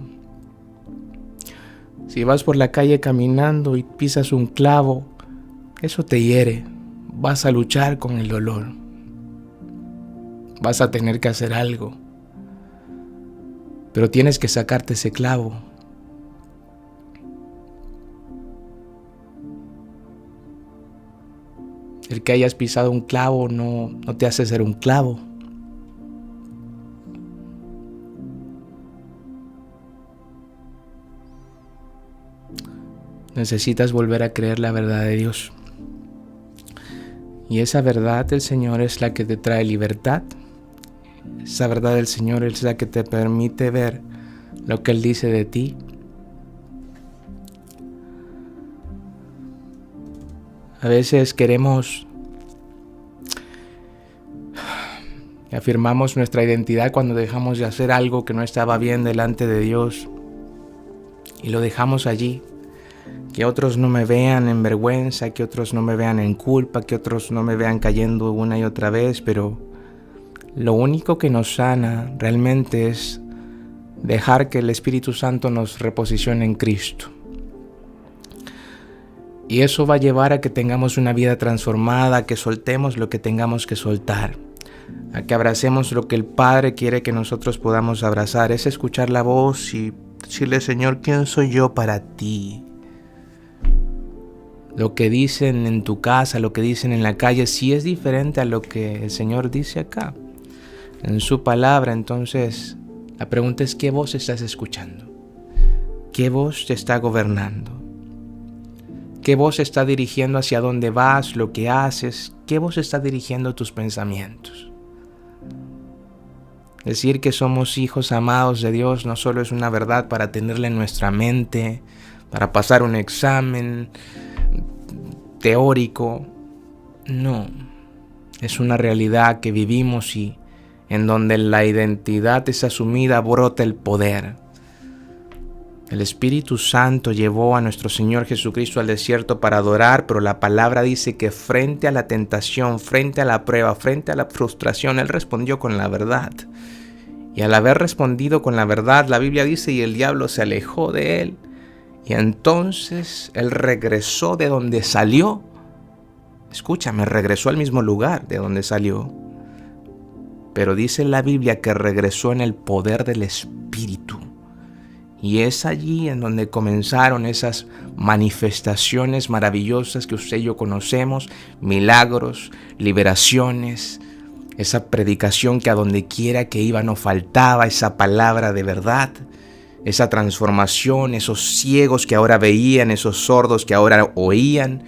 [SPEAKER 1] Si vas por la calle caminando y pisas un clavo, eso te hiere. Vas a luchar con el dolor. Vas a tener que hacer algo. Pero tienes que sacarte ese clavo. El que hayas pisado un clavo no te hace ser un clavo. Necesitas volver a creer la verdad de Dios. Y esa verdad del Señor es la que te trae libertad. Esa verdad del Señor es la que te permite ver lo que Él dice de ti. A veces queremos y afirmamos nuestra identidad cuando dejamos de hacer algo que no estaba bien delante de Dios y lo dejamos allí. Que otros no me vean en vergüenza, que otros no me vean en culpa, que otros no me vean cayendo una y otra vez, pero lo único que nos sana realmente es dejar que el Espíritu Santo nos reposicione en Cristo. Y eso va a llevar a que tengamos una vida transformada, a que soltemos lo que tengamos que soltar, a que abracemos lo que el Padre quiere que nosotros podamos abrazar. Es escuchar la voz y decirle, Señor, ¿quién soy yo para ti? Lo que dicen en tu casa, lo que dicen en la calle, sí es diferente a lo que el Señor dice acá, en su palabra. Entonces, la pregunta es, ¿qué voz estás escuchando? ¿Qué voz te está gobernando? ¿Qué voz está dirigiendo hacia dónde vas, lo que haces? ¿Qué voz está dirigiendo tus pensamientos? Decir que somos hijos amados de Dios no solo es una verdad para tenerla en nuestra mente, para pasar un examen teórico. No, es una realidad que vivimos y en donde la identidad es asumida, brota el poder. El Espíritu Santo llevó a nuestro Señor Jesucristo al desierto para adorar, pero la palabra dice que frente a la tentación, frente a la prueba, frente a la frustración, Él respondió con la verdad. Y al haber respondido con la verdad, la Biblia dice, y el diablo se alejó de Él. Y entonces él regresó de donde salió. Escúchame, regresó al mismo lugar de donde salió. Pero dice la Biblia que regresó en el poder del Espíritu. Y es allí en donde comenzaron esas manifestaciones maravillosas que usted y yo conocemos, milagros, liberaciones, esa predicación que a donde quiera que iba no faltaba, esa palabra de verdad, esa transformación, esos ciegos que ahora veían, esos sordos que ahora oían,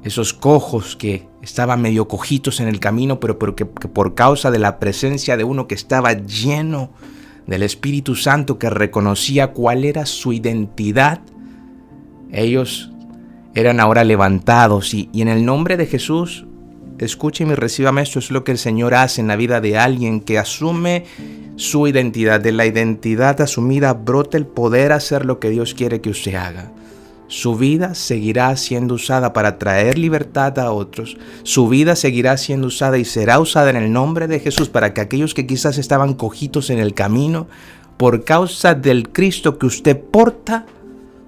[SPEAKER 1] esos cojos que estaban medio cojitos en el camino, pero que por causa de la presencia de uno que estaba lleno del Espíritu Santo, que reconocía cuál era su identidad, ellos eran ahora levantados. Y en el nombre de Jesús, escúcheme y recíbame, esto es lo que el Señor hace en la vida de alguien que asume su identidad. De la identidad asumida brota el poder a hacer lo que Dios quiere que usted haga. Su vida seguirá siendo usada para traer libertad a otros. Su vida seguirá siendo usada y será usada en el nombre de Jesús para que aquellos que quizás estaban cojitos en el camino, por causa del Cristo que usted porta,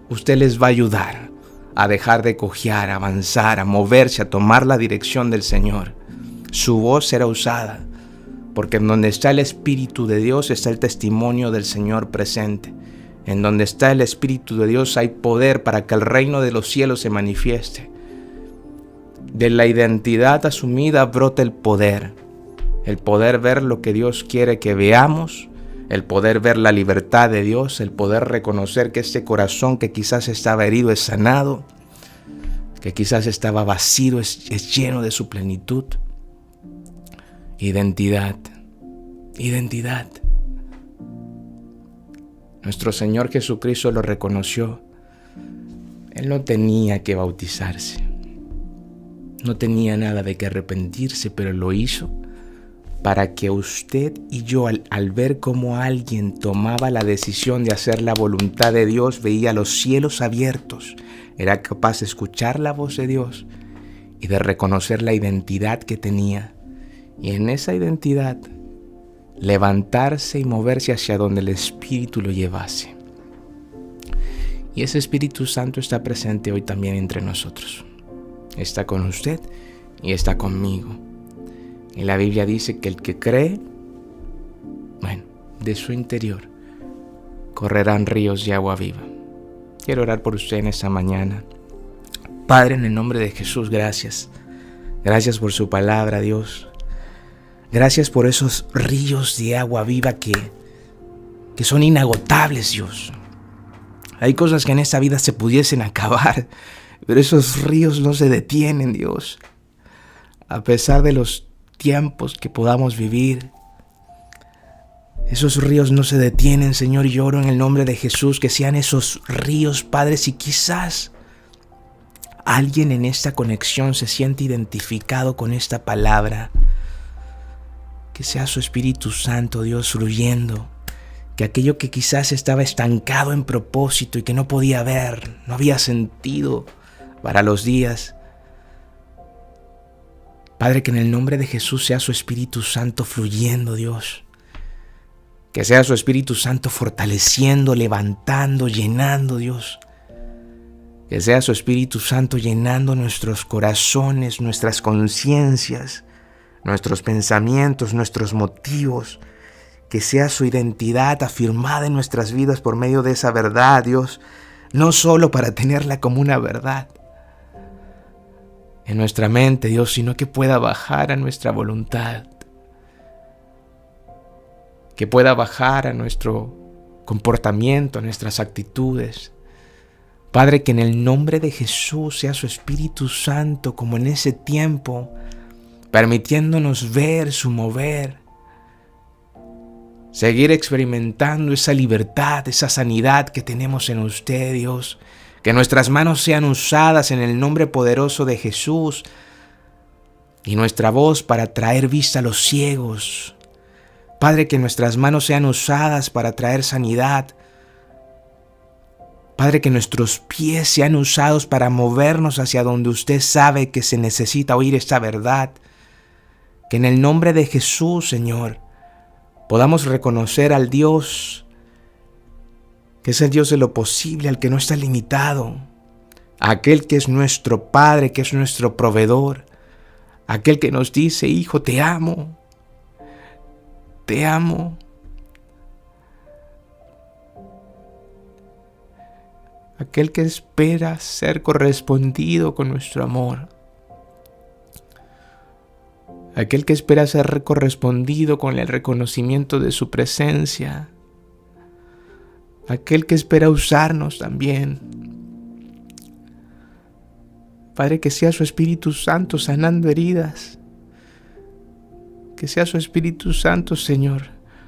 [SPEAKER 1] usted les va a ayudar a dejar de cojear, a avanzar, a moverse, a tomar la dirección del Señor. Su voz será usada, porque en donde está el Espíritu de Dios está el testimonio del Señor presente. En donde está el Espíritu de Dios hay poder para que el reino de los cielos se manifieste. De la identidad asumida brota el poder ver lo que Dios quiere que veamos, el poder ver la libertad de Dios, el poder reconocer que este corazón que quizás estaba herido es sanado, que quizás estaba vacío es lleno de su plenitud. Identidad. Nuestro Señor Jesucristo lo reconoció. Él no tenía que bautizarse. No tenía nada de que arrepentirse, pero lo hizo para que usted y yo, al ver cómo alguien tomaba la decisión de hacer la voluntad de Dios, veía los cielos abiertos, era capaz de escuchar la voz de Dios y de reconocer la identidad que tenía. Y en esa identidad, levantarse y moverse hacia donde el Espíritu lo llevase. Y ese Espíritu Santo está presente hoy también entre nosotros. Está con usted y está conmigo. Y la Biblia dice que el que cree, de su interior correrán ríos de agua viva. Quiero orar por usted en esta mañana. Padre, en el nombre de Jesús, gracias. Gracias por su palabra, Dios. Gracias por esos ríos de agua viva que son inagotables, Dios. Hay cosas que en esta vida se pudiesen acabar, pero esos ríos no se detienen, Dios. A pesar de los tiempos que podamos vivir, esos ríos no se detienen, Señor. Y oro en el nombre de Jesús que sean esos ríos, Padre, si quizás alguien en esta conexión se siente identificado con esta palabra, que sea su Espíritu Santo, Dios, fluyendo. Que aquello que quizás estaba estancado en propósito y que no podía ver, no había sentido para los días. Padre, que en el nombre de Jesús sea su Espíritu Santo fluyendo, Dios. Que sea su Espíritu Santo fortaleciendo, levantando, llenando, Dios. Que sea su Espíritu Santo llenando nuestros corazones, nuestras conciencias, nuestros pensamientos, nuestros motivos, que sea su identidad afirmada en nuestras vidas por medio de esa verdad, Dios, no solo para tenerla como una verdad en nuestra mente, Dios, sino que pueda bajar a nuestra voluntad, que pueda bajar a nuestro comportamiento, a nuestras actitudes. Padre, que en el nombre de Jesús sea su Espíritu Santo como en ese tiempo, permitiéndonos ver su mover, seguir experimentando esa libertad, esa sanidad que tenemos en usted, Dios. Que nuestras manos sean usadas en el nombre poderoso de Jesús y nuestra voz para traer vista a los ciegos. Padre, que nuestras manos sean usadas para traer sanidad. Padre, que nuestros pies sean usados para movernos hacia donde usted sabe que se necesita oír esta verdad. Que en el nombre de Jesús, Señor, podamos reconocer al Dios que es el Dios de lo posible, al que no está limitado, aquel que es nuestro Padre, que es nuestro proveedor, aquel que nos dice: hijo, te amo, te amo. Aquel que espera ser correspondido con nuestro amor. Aquel que espera ser correspondido con el reconocimiento de su presencia. Aquel que espera usarnos también. Padre, que sea su Espíritu Santo sanando heridas. Que sea su Espíritu Santo, Señor,